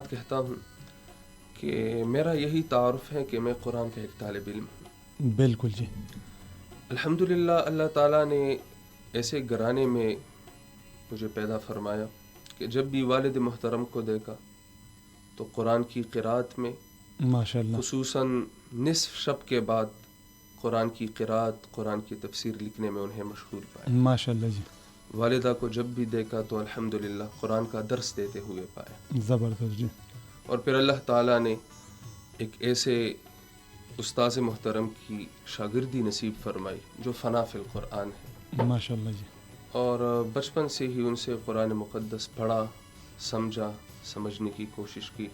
بات کہتا ہوں کہ میرا یہی تعارف ہے کہ میں قرآن کا ایک طالب علم ہوں. بالکل جی. الحمدللہ اللہ تعالیٰ نے ایسے گھرانے میں مجھے پیدا فرمایا کہ جب بھی والد محترم کو دیکھا تو قرآن کی قرأت میں ماشاء اللہ خصوصاً نصف شب کے بعد قرآن کی قرأت، قرآن کی تفسیر لکھنے میں انہیں مشغول پایا. ماشاء اللہ جی. والدہ کو جب بھی دیکھا تو الحمدللہ قرآن کا درس دیتے ہوئے پایا. زبردست جی. اور پھر اللہ تعالیٰ نے ایک ایسے استاذ محترم کی شاگردی نصیب فرمائی جو فنا فی القرآن ہے. ماشاء اللہ جی. اور بچپن سے ہی ان سے قرآن مقدس پڑھا، سمجھا، سمجھنے کی کوشش کی.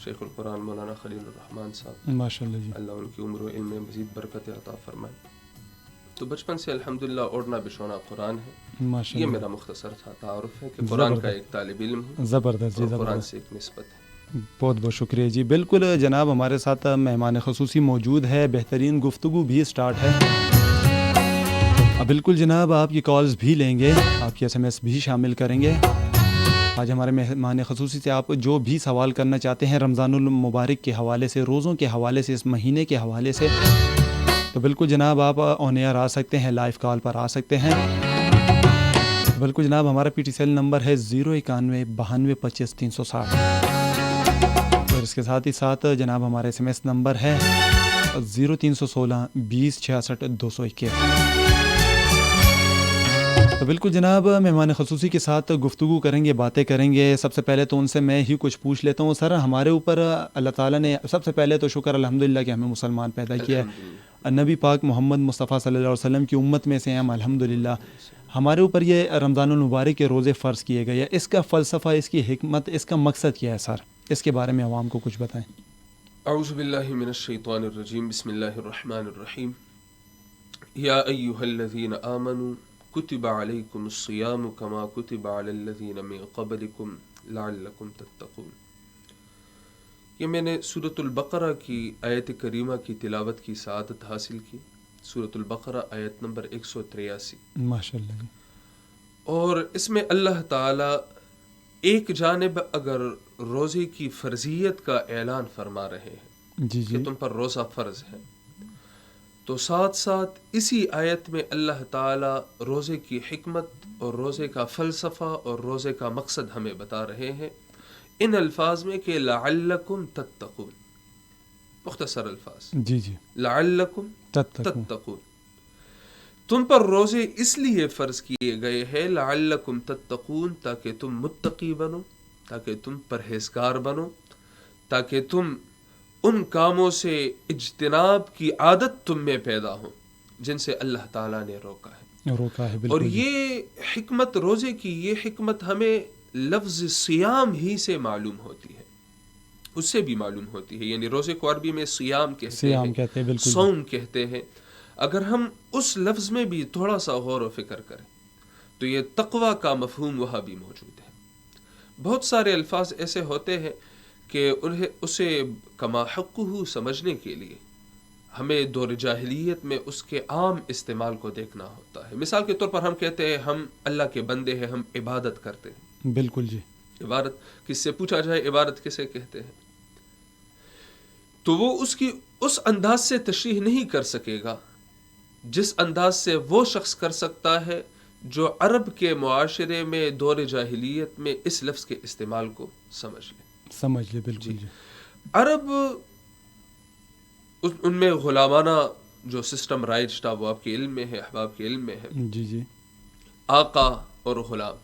شیخ القرآن مولانا خلیل الرحمن صاحب، ماشاء اللہ جی. اللہ ان کی عمر و علم میں مزید برکت عطا فرمائے. تو بچپن سے الحمدللہ اوڑھنا بچھونا قرآن ہے. ماشاء یہ اللہ. میرا مختصر تھا تعارف ہے کہ قرآن کا ایک طالب علم ہوں زبردست جی. اور قرآن زبردست. سے ایک نسبت ہے. بہت بہت شکریہ جی. بالکل جناب، ہمارے ساتھ مہمان خصوصی موجود ہے. بہترین گفتگو بھی سٹارٹ ہے. بالکل جناب، آپ کی کالز بھی لیں گے، آپ کی SMS بھی شامل کریں گے. آج ہمارے مہمان خصوصی سے آپ جو بھی سوال کرنا چاہتے ہیں رمضان المبارک کے حوالے سے، روزوں کے حوالے سے، اس مہینے کے حوالے سے، تو بالکل جناب آپ آن ایئر آ سکتے ہیں، لائیو کال پر آ سکتے ہیں. بالکل جناب، ہمارا PTCL نمبر ہے 09192255360. اور اس کے ساتھ ہی ساتھ جناب ہمارا SMS نمبر ہے 03162066 تو بالکل جناب مہمان خصوصی کے ساتھ گفتگو کریں گے، باتیں کریں گے. سب سے پہلے تو ان سے میں ہی کچھ پوچھ لیتا ہوں. سر، ہمارے اوپر اللہ تعالیٰ نے سب سے پہلے تو شکر الحمدللہ کہ ہمیں مسلمان پیدا کیا ہے. نبی پاک محمد مصطفیٰ صلی اللہ علیہ وسلم کی امت میں سے ہیں ہم الحمدللہ. ہمارے اوپر یہ رمضان المبارک کے روزے فرض کیے گئے ہیں. اس کا فلسفہ، اس کی حکمت، اس کا مقصد کیا ہے سر؟ اس کے بارے میں عوام کو کچھ بتائیں. اعوذ باللہ من الشیطان الرجیم، بسم اللہ الرحمن الرحیم. یا ایہا الذین آمنوا کتب علیکم الصیام کما کتب علی الذین من قبلکم لعلکم تتقون. یہ میں نے سورۃ البقرہ کی آیت کریمہ کی تلاوت کی سعادت حاصل کی. سورۃ البقرہ آیت نمبر 183. ماشاء اللہ. اور اس میں اللہ تعالی ایک جانب اگر روزے کی فرضیت کا اعلان فرما رہے ہیں جی کہ تم پر روزہ فرض ہے، تو ساتھ ساتھ اسی آیت میں اللہ تعالی روزے کی حکمت اور روزے کا فلسفہ اور روزے کا مقصد ہمیں بتا رہے ہیں ان الفاظ میں کہ لعلکم تتقون. مختصر الفاظ، جی جی، لعلکم تتقون. تتقون. تم پر روزے اس لیے فرض کیے گئے ہیں لعلکم تتقون، تاکہ تم متقی بنو، تاکہ تم پرہیزگار بنو، تاکہ تم ان کاموں سے اجتناب کی عادت تم میں پیدا ہو جن سے اللہ تعالیٰ نے روکا ہے. بالکل. اور یہ حکمت، روزے کی یہ حکمت ہمیں لفظ سیام ہی سے معلوم ہوتی ہے، اس سے بھی معلوم ہوتی ہے. یعنی روزے کو عربی میں سیام کہتے ہیں، بالکل صوم کہتے ہیں. اگر ہم اس لفظ میں بھی تھوڑا سا غور و فکر کریں تو یہ تقوی کا مفہوم وہاں بھی موجود ہے. بہت سارے الفاظ ایسے ہوتے ہیں کہ اسے کما حقہ سمجھنے کے لیے ہمیں دور جاہلیت میں اس کے عام استعمال کو دیکھنا ہوتا ہے. مثال کے طور پر ہم کہتے ہیں ہم اللہ کے بندے ہیں، ہم عبادت کرتے ہیں. بالکل جی. عبادت کس سے پوچھا جائے، عبادت کسے کہتے ہیں، تو وہ اس انداز سے تشریح نہیں کر سکے گا جس انداز سے وہ شخص کر سکتا ہے جو عرب کے معاشرے میں دور جاہلیت میں اس لفظ کے استعمال کو سمجھ لے. بالکل جی. عرب ان میں غلامانہ جو سسٹم رائج تھا وہ آپ کے علم میں ہے، احباب کے علم میں ہے. جی جی. آقا اور غلام.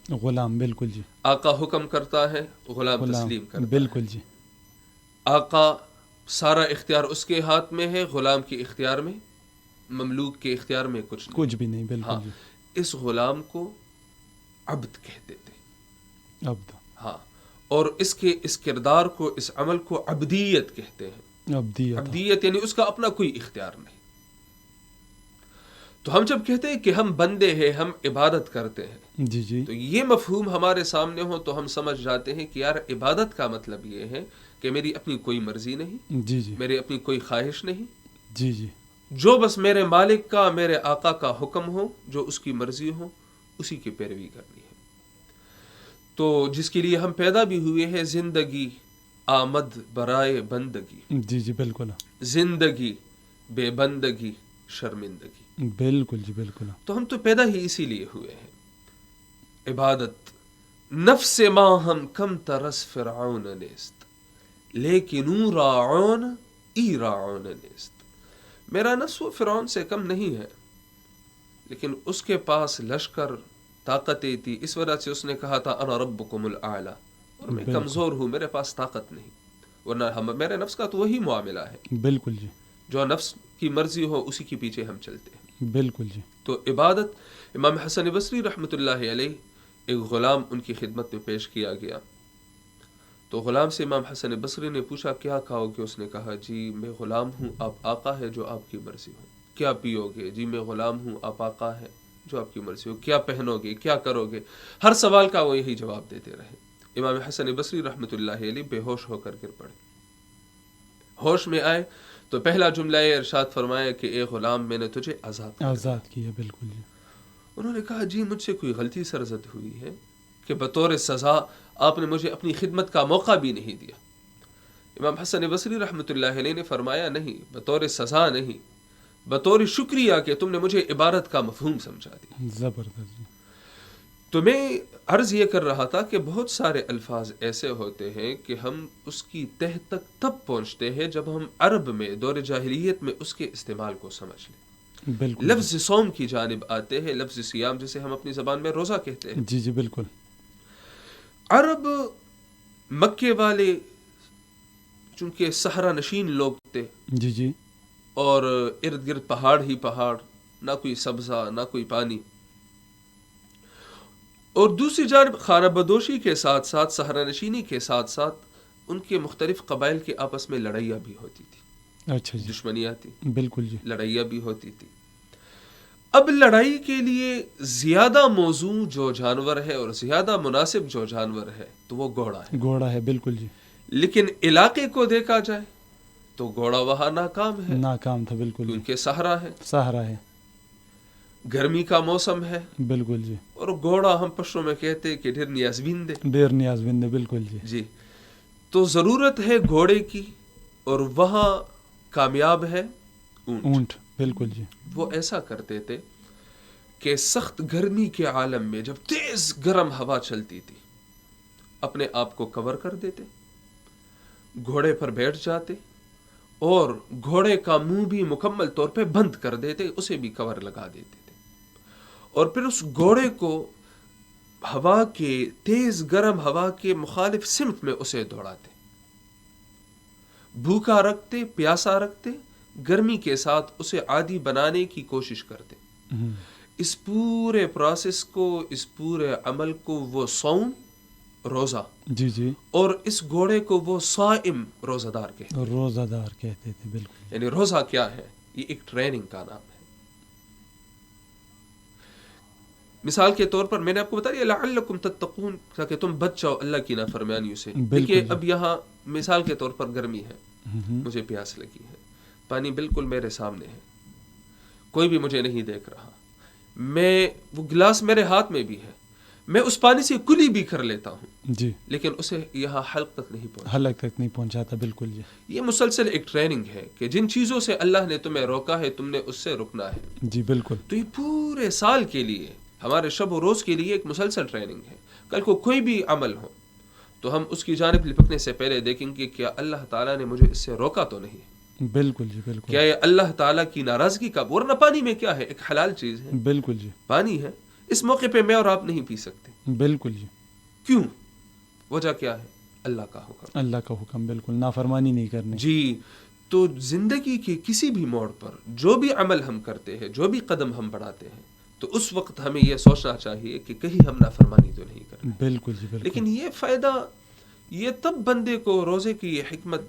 بالکل جی. آقا حکم کرتا ہے، غلام تسلیم کرتا ہے. بالکل جی. آقا سارا اختیار اس کے ہاتھ میں ہے، غلام کے اختیار میں، مملوک کے اختیار میں کچھ بھی نہیں. بالکل جی. اس غلام کو عبد کہتے تھے. عبد. ہاں. اور اس کردار کو، اس عمل کو عبدیت کہتے ہیں. عبدیت یعنی اس کا اپنا کوئی اختیار نہیں. تو ہم جب کہتے ہیں کہ ہم بندے ہیں، ہم عبادت کرتے ہیں، جی جی، تو یہ مفہوم ہمارے سامنے ہو تو ہم سمجھ جاتے ہیں کہ یار عبادت کا مطلب یہ ہے کہ میری اپنی کوئی مرضی نہیں، جی جی، میری اپنی کوئی خواہش نہیں، جی جی، جو بس میرے مالک کا، میرے آقا کا حکم ہو، جو اس کی مرضی ہو، اسی کی پیروی کرنی ہے. تو جس کے لیے ہم پیدا بھی ہوئے ہیں، زندگی آمد برائے بندگی، جی جی بالکل زندگی بے بندگی شرمندگی۔ بالکل جی بالکل۔ تو ہم تو پیدا ہی اسی لیے ہوئے ہیں۔ عبادت نفس ما ہم کم ترس فرعون نیست، لیکن راعون ای راعون نیست۔ میرا نفس وہ فرعون سے کم نہیں ہے، لیکن اس کے پاس لشکر طاقتیں تھی، اس وجہ سے اس نے کہا تھا انا ربکم الاعلی، اور میں کمزور ہوں، میرے پاس طاقت نہیں، ورنہ میرے نفس کا تو وہی معاملہ ہے، بالکل جی، جو نفس کی مرضی ہو اسی کے پیچھے ہم چلتے ہیں۔ بالکل جی۔ تو عبادت، امام حسن بصری رحمۃ اللہ علیہ ایک غلام ان کی خدمت میں پیش کیا گیا، تو غلام سے امام حسن بصری نے پوچھا کیا کھاؤ گے؟ اس نے کہا جی میں غلام ہوں، آپ آقا ہے، جو آپ کی مرضی ہو۔ کیا پیو گے؟ جی میں غلام ہوں، آپ آقا ہے، جو آپ کی مرضی ہو۔ کیا پہنو گے؟ کیا کرو گے؟ ہر سوال کا وہ یہی جواب دیتے رہے۔ امام حسن بصری رحمۃ اللہ علیہ بے ہوش ہو کر گر پڑے۔ ہوش میں آئے تو پہلا جملہ ارشاد فرمایا کہ اے غلام میں نے تجھے آزاد کیا۔ بالکل جی۔ انہوں نے کہا جی مجھ سے کوئی غلطی سرزد ہوئی ہے کہ بطور سزا آپ نے مجھے اپنی خدمت کا موقع بھی نہیں دیا۔ امام حسن بصری رحمۃ اللہ علیہ نے فرمایا نہیں، بطور سزا نہیں، بطور شکریہ کہ تم نے مجھے عبادت کا مفہوم سمجھا دیا۔ زبردست جی۔ تو میں عرض یہ کر رہا تھا کہ بہت سارے الفاظ ایسے ہوتے ہیں کہ ہم اس کی تہ تک تب پہنچتے ہیں جب ہم عرب میں دور جاہلیت میں اس کے استعمال کو سمجھ لیں۔ بالکل لفظ صوم کی جانب آتے ہیں، لفظ سیام جسے ہم اپنی زبان میں روزہ کہتے ہیں۔ جی جی بالکل۔ عرب مکے والے چونکہ صحرا نشین لوگ تھے، جی جی، اور ارد گرد پہاڑ ہی پہاڑ، نہ کوئی سبزہ نہ کوئی پانی، اور دوسری جانب خانہ بدوشی کے ساتھ ساتھ صحرا نشینی کے ساتھ ساتھ ان کے مختلف قبائل کے آپس میں لڑائیاں بھی ہوتی تھی، اچھا جی، دشمنیاں تھی، بالکل جی، لڑائیاں بھی ہوتی تھی۔ اب لڑائی کے لیے زیادہ موزوں جو جانور ہے اور زیادہ مناسب جو جانور ہے تو وہ گھوڑا ہے۔ گھوڑا ہے، بالکل جی۔ لیکن علاقے کو دیکھا جائے تو گھوڑا وہاں ناکام ہے، ناکام تھا، بالکل جی، کیونکہ صحرا ہے، صحرا ہے، گرمی کا موسم ہے، بالکل جی، اور گھوڑا ہم پشتوں میں کہتے ہیں کہ ڈھیر نیاز بند ہے۔ دیر نیاز بند ہے، بالکل جی، جی، تو ضرورت ہے گھوڑے کی، اور وہاں کامیاب ہے اونٹ۔ بالکل جی، وہ ایسا کرتے تھے کہ سخت گرمی کے عالم میں جب تیز گرم ہوا چلتی تھی اپنے آپ کو کور کر دیتے، گھوڑے پر بیٹھ جاتے اور گھوڑے کا منہ بھی مکمل طور پہ بند کر دیتے، اسے بھی کور لگا دیتے تھے، اور پھر اس گھوڑے کو ہوا کے تیز گرم ہوا کے مخالف سمت میں اسے دوڑاتے، بھوکا رکھتے، پیاسا رکھتے، گرمی کے ساتھ اسے عادی بنانے کی کوشش کرتے۔ اس پورے پروسیس کو، اس پورے عمل کو وہ صوم، روزہ، جی جی، اور اس گھوڑے کو وہ صائم، روزہ دار کہتے ہیں۔ روزہ دار کہتے تھے، بالکل، یعنی روزہ کیا ہے؟ یہ ایک ٹریننگ کا نام ہے۔ مثال کے طور پر میں نے آپ کو بتا دیا لعلکم تتقون، تاکہ تم بچ جاؤ اللہ کی نافرمانیوں سے۔ دیکھیے اب یہاں مثال کے طور پر گرمی ہے، مجھے پیاس لگی ہے، پانی بالکل میرے سامنے ہے، کوئی بھی مجھے نہیں دیکھ رہا، میں وہ گلاس میرے ہاتھ میں بھی ہے، میں اس پانی سے کلی بھی کر لیتا ہوں، جی، لیکن اسے یہاں حلق تک نہیں پہنچا۔ حلق تک نہیں پہنچاتا، بالکل جی، یہ مسلسل ایک ٹریننگ ہے کہ جن چیزوں سے اللہ نے تمہیں روکا ہے تم نے اس سے رکنا ہے۔ جی بالکل، تو یہ پورے سال کے لیے، ہمارے شب و روز کے لیے ایک مسلسل ٹریننگ ہے۔ کل کو کوئی بھی عمل ہو تو ہم اس کی جانب لپکنے سے پہلے دیکھیں گے کیا اللہ تعالیٰ نے مجھے اس سے روکا تو نہیں، بالکل جی، بالکل، کیا یہ اللہ تعالیٰ کی ناراضگی کا؟ ورنہ پانی میں کیا ہے؟ ایک حلال چیز ہے، بالکل جی، پانی ہے، اس موقع پہ میں اور آپ نہیں پی سکتے، بالکل جی، کیوں؟ وجہ کیا ہے؟ اللہ کا حکم، اللہ کا حکم، بالکل، نافرمانی نہیں کرنی۔ جی، تو زندگی کے کسی بھی موڑ پر جو بھی عمل ہم کرتے ہیں، جو بھی قدم ہم بڑھاتے ہیں، تو اس وقت ہمیں یہ سوچنا چاہیے کہ کہیں ہم نافرمانی تو نہیں کر رہے۔ بالکل جی، بالکل، لیکن یہ فائدہ یہ تب بندے کو روزے کی یہ حکمت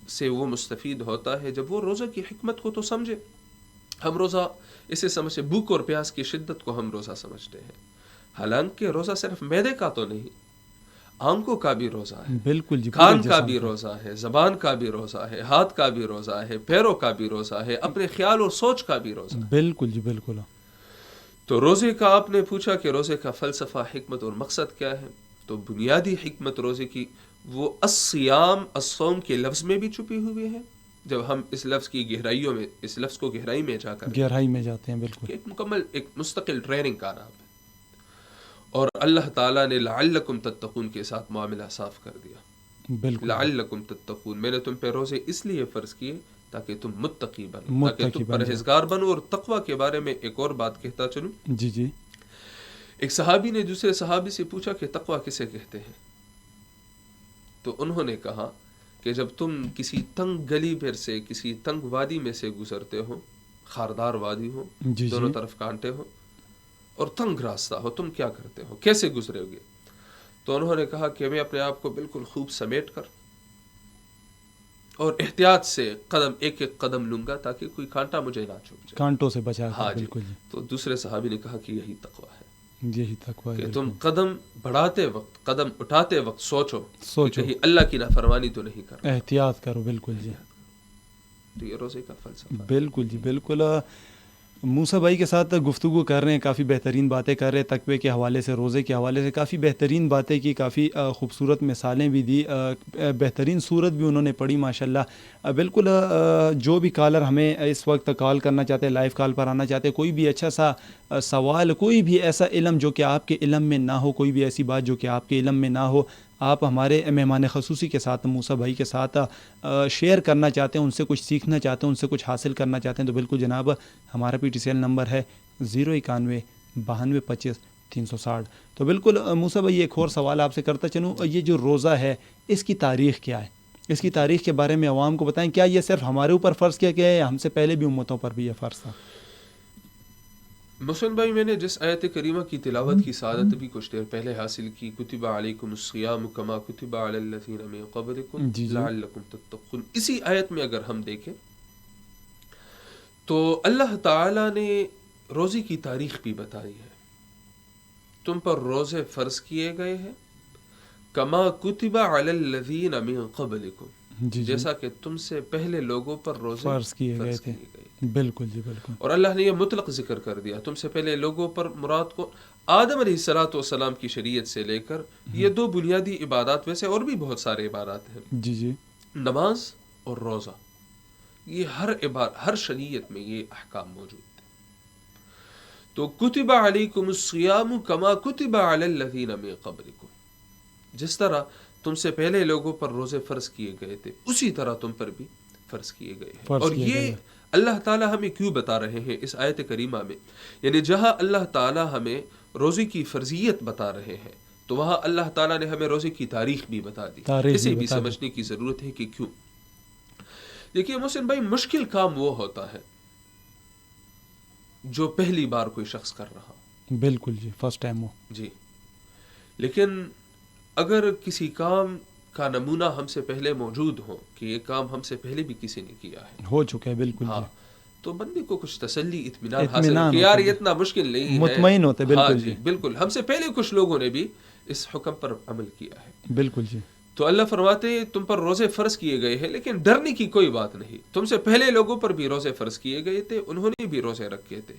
سے وہ مستفید ہوتا ہے جب وہ روزہ کی حکمت کو تو سمجھے۔ ہم روزہ اسے سمجھے، بھوک اور پیاس کی شدت کو ہم روزہ سمجھتے ہیں، حالانکہ روزہ صرف معدے کا تو نہیں، آنکھوں کا بھی روزہ ہے، بالکل جی، کان کا بھی روزہ ہے، زبان کا بھی روزہ ہے، ہاتھ کا بھی روزہ ہے، پیروں کا بھی روزہ ہے، اپنے خیال اور سوچ کا بھی روزہ ہے۔ بالکل جی، بالکل، تو روزے کا آپ نے پوچھا کہ روزے کا فلسفہ، حکمت اور مقصد کیا ہے؟ تو بنیادی حکمت روزے کی وہ الصیام الصوم کے لفظ میں بھی چھپی ہوئی ہے. جب ہم اس لفظ کی گہرائیوں میں اس لفظ کو گہرائی میں جا کر گہرائی میں جاتے ہیں بالکل. کہ ایک مکمل ایک مستقل ٹریننگ کا نام ہے. اور اللہ تعالیٰ نے لعلکم تتقون کے ساتھ معاملہ صاف کر دیا. بالکل لعلکم تتقون، میں نے تم پہ روزے اس لیے فرض کیے تاکہ تم متقی بنو، متقی تاکہ تم بن جاؤ. پرہیزگار بنو. اور تقوی کے بارے میں ایک اور بات کہتا چلوں. جی جی ایک صحابی نے دوسرے صحابی سے پوچھا کہ تقوی کسے کہتے ہیں؟ تو انہوں نے کہا کہ جب تم کسی تنگ گلی پھر سے کسی تنگ وادی میں سے گزرتے ہو، خاردار وادی ہو، جی دونوں جی طرف کانٹے ہو اور تنگ راستہ ہو، تم کیا کرتے ہو، کیسے گزرے گے؟ تو انہوں نے کہا کہ میں اپنے آپ کو بالکل خوب سمیٹ کر اور احتیاط سے قدم ایک ایک قدم لوں گا تاکہ کوئی کانٹا مجھے نہ چبھ جائے. کانٹوں سے بچا ہاں کر. جی. بالکل جی تو دوسرے صحابی نے کہا کہ یہی تقوی ہے یہی تقوی ہے. کہ تم بالکل قدم بڑھاتے وقت قدم اٹھاتے وقت سوچو کہ سوچو کہیں اللہ کی نافرمانی تو نہیں کر رہا. احتیاط کرو. بالکل جی تو یہ روزے کا فلسفہ ہے. بالکل جی بالکل. موسیٰ بھائی کے ساتھ گفتگو کر رہے ہیں، کافی بہترین باتیں کر رہے ہیں، تقوی کے حوالے سے، روزے کے حوالے سے کافی بہترین باتیں کی، کافی خوبصورت مثالیں بھی دی، بہترین صورت بھی انہوں نے پڑھی ماشاءاللہ. بالکل جو بھی کالر ہمیں اس وقت کال کرنا چاہتے ہیں، لائیو کال پر آنا چاہتے ہیں، کوئی بھی اچھا سا سوال، کوئی بھی ایسا علم جو کہ آپ کے علم میں نہ ہو، کوئی بھی ایسی بات جو کہ آپ کے علم میں نہ ہو، آپ ہمارے مہمان خصوصی کے ساتھ موسیٰ بھائی کے ساتھ شیئر کرنا چاہتے ہیں، ان سے کچھ سیکھنا چاہتے ہیں، ان سے کچھ حاصل کرنا چاہتے ہیں، تو بالکل جناب ہمارا PTCL نمبر ہے 091 92 25 360. تو بالکل موسیٰ بھائی ایک اور سوال آپ سے کرتا چلوں، یہ جو روزہ ہے اس کی تاریخ کیا ہے؟ اس کی تاریخ کے بارے میں عوام کو بتائیں. کیا یہ صرف ہمارے اوپر فرض کیا گیا ہے یا ہم سے پہلے بھی امتوں پر بھی یہ فرض تھا؟ محسن بھائی، میں نے جس آیت کریمہ کی تلاوت کی سعادت بھی کچھ دیر پہلے حاصل کی، کتب علیکم الصیام کما کتب علی الذین من قبلکم جی جی لعلکم تتقون، اسی آیت میں اگر ہم دیکھیں تو اللہ تعالی نے روزے کی تاریخ بھی بتائی ہے. تم پر روزے فرض کیے گئے ہیں کما کتب علی الذین من قبلکم، جی جی جیسا کہ تم سے پہلے لوگوں پر روزے فرض کیے گئے تھے. بالکل جی بالکل. اور اللہ نے یہ مطلق ذکر کر دیا، تم سے پہلے لوگوں پر مراد کو آدم علیہ السلام کی شریعت سے لے کر یہ دو بنیادی عبادات، ویسے اور بھی بہت سارے عبادات ہیں، جی جی نماز اور روزہ، یہ ہر شریعت میں یہ احکام موجود تھے. تو کتب علیکم الصیام کما کتب علی الذین من قبلکم، جس طرح تم سے پہلے لوگوں پر روزے فرض کیے گئے تھے اسی طرح تم پر بھی فرض کیے گئے ہیں. اور یہ اللہ تعالیٰ ہمیں کیوں بتا رہے ہیں اس آیت کریمہ میں؟ یعنی جہاں اللہ تعالیٰ ہمیں روزے کی فرضیت بتا رہے ہیں تو وہاں اللہ تعالیٰ نے ہمیں روزے کی تاریخ بھی بتا دی. اسے بھی سمجھنے کی ضرورت ہے کہ کیوں. دیکھیے محسن بھائی، مشکل کام وہ ہوتا ہے جو پہلی بار کوئی شخص کر رہا. بالکل جی، فرسٹ ٹائم ہو. جی، لیکن اگر کسی کام کا نمونہ ہم سے پہلے موجود ہو کہ یہ کام ہم سے پہلے بھی کسی نے کیا ہے، ہو چکا ہے، بالکل ہاں، جی، تو بندے کو کچھ تسلی اطمینان حاصل ہے کہ یار یہ اتنا مشکل نہیں ہے، مطمئن ہوتے. بالکل جی بالکل، ہم سے پہلے کچھ لوگوں نے بھی اس حکم پر عمل کیا ہے. بالکل جی. تو اللہ فرماتے ہیں تم پر روزے فرض کیے گئے ہیں، لیکن ڈرنے کی کوئی بات نہیں. تم سے پہلے لوگوں پر بھی روزے فرض کیے گئے تھے، انہوں نے بھی روزے رکھے تھے،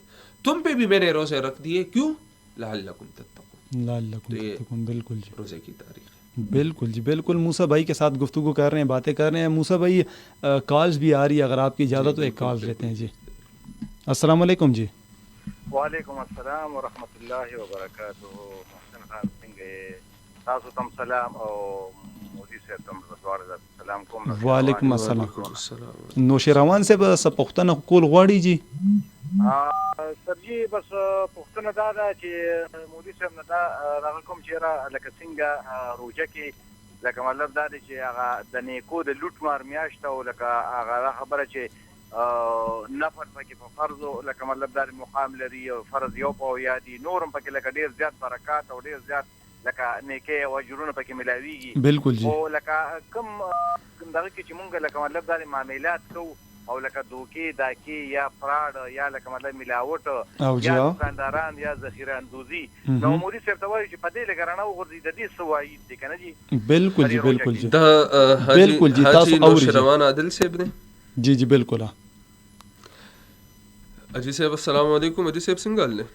تم پہ بھی میں نے روزے رکھ دیے. کیوں؟ لعلکم تتقون. لعلکم تتقون. بالکل جی، روزے کی تاریخ. بالکل جی بالکل. موسیٰ بھائی کے ساتھ گفتگو کر رہے ہیں، باتیں کر رہے ہیں. موسیٰ بھائی کالز بھی آ رہی ہے، اگر آپ کی اجازت تو ایک کال لیتے ہیں. جی السلام علیکم. جی وعلیکم السلام ورحمۃ اللہ وبرکاتہ. محسن خان سنگھ تاسو تم سلام او مودي صاحب تم دوار سلام کوم. وعلیکم السلام. نوش روان سے بس پختنه کول غواړي. جی سر جی، بس پښتنه دا ده چې مودي صاحب نه دا راغلی کوم چې را لکه څنګه روژه کې لکه مطلب دا دی چې هغه د نیکو د لوټ مار میاشت او لکه هغه خبره چې نفل پکې په فرض لکه مطلب دا مقام لري او فرض یو په یادي نورم پکې لکه ډیر زیات برکات او ډیر زیات لکه نیکي او اجرونه پکې ملاويږي. بالکل جی. او لکه کوم دغه کې چې مونږ لکه مطلب دا معاملات کوو او لکه دوکې داکې یا فراډ یا لکه مطلب ملاوټ یا دکانداران یا ذخیره اندوزي، نو مودي صاحب ته وایي چې په دې لکه رڼا وغورځي د دې څه وایي دی که نه جی؟ بالکل جی بالکل جی. دا بالکل جی، حاجی نوش روان عادل صاحب نے. جی جی بالکل. اجی صاحب السلام علیکم. اجی صاحب څنګه حال دی؟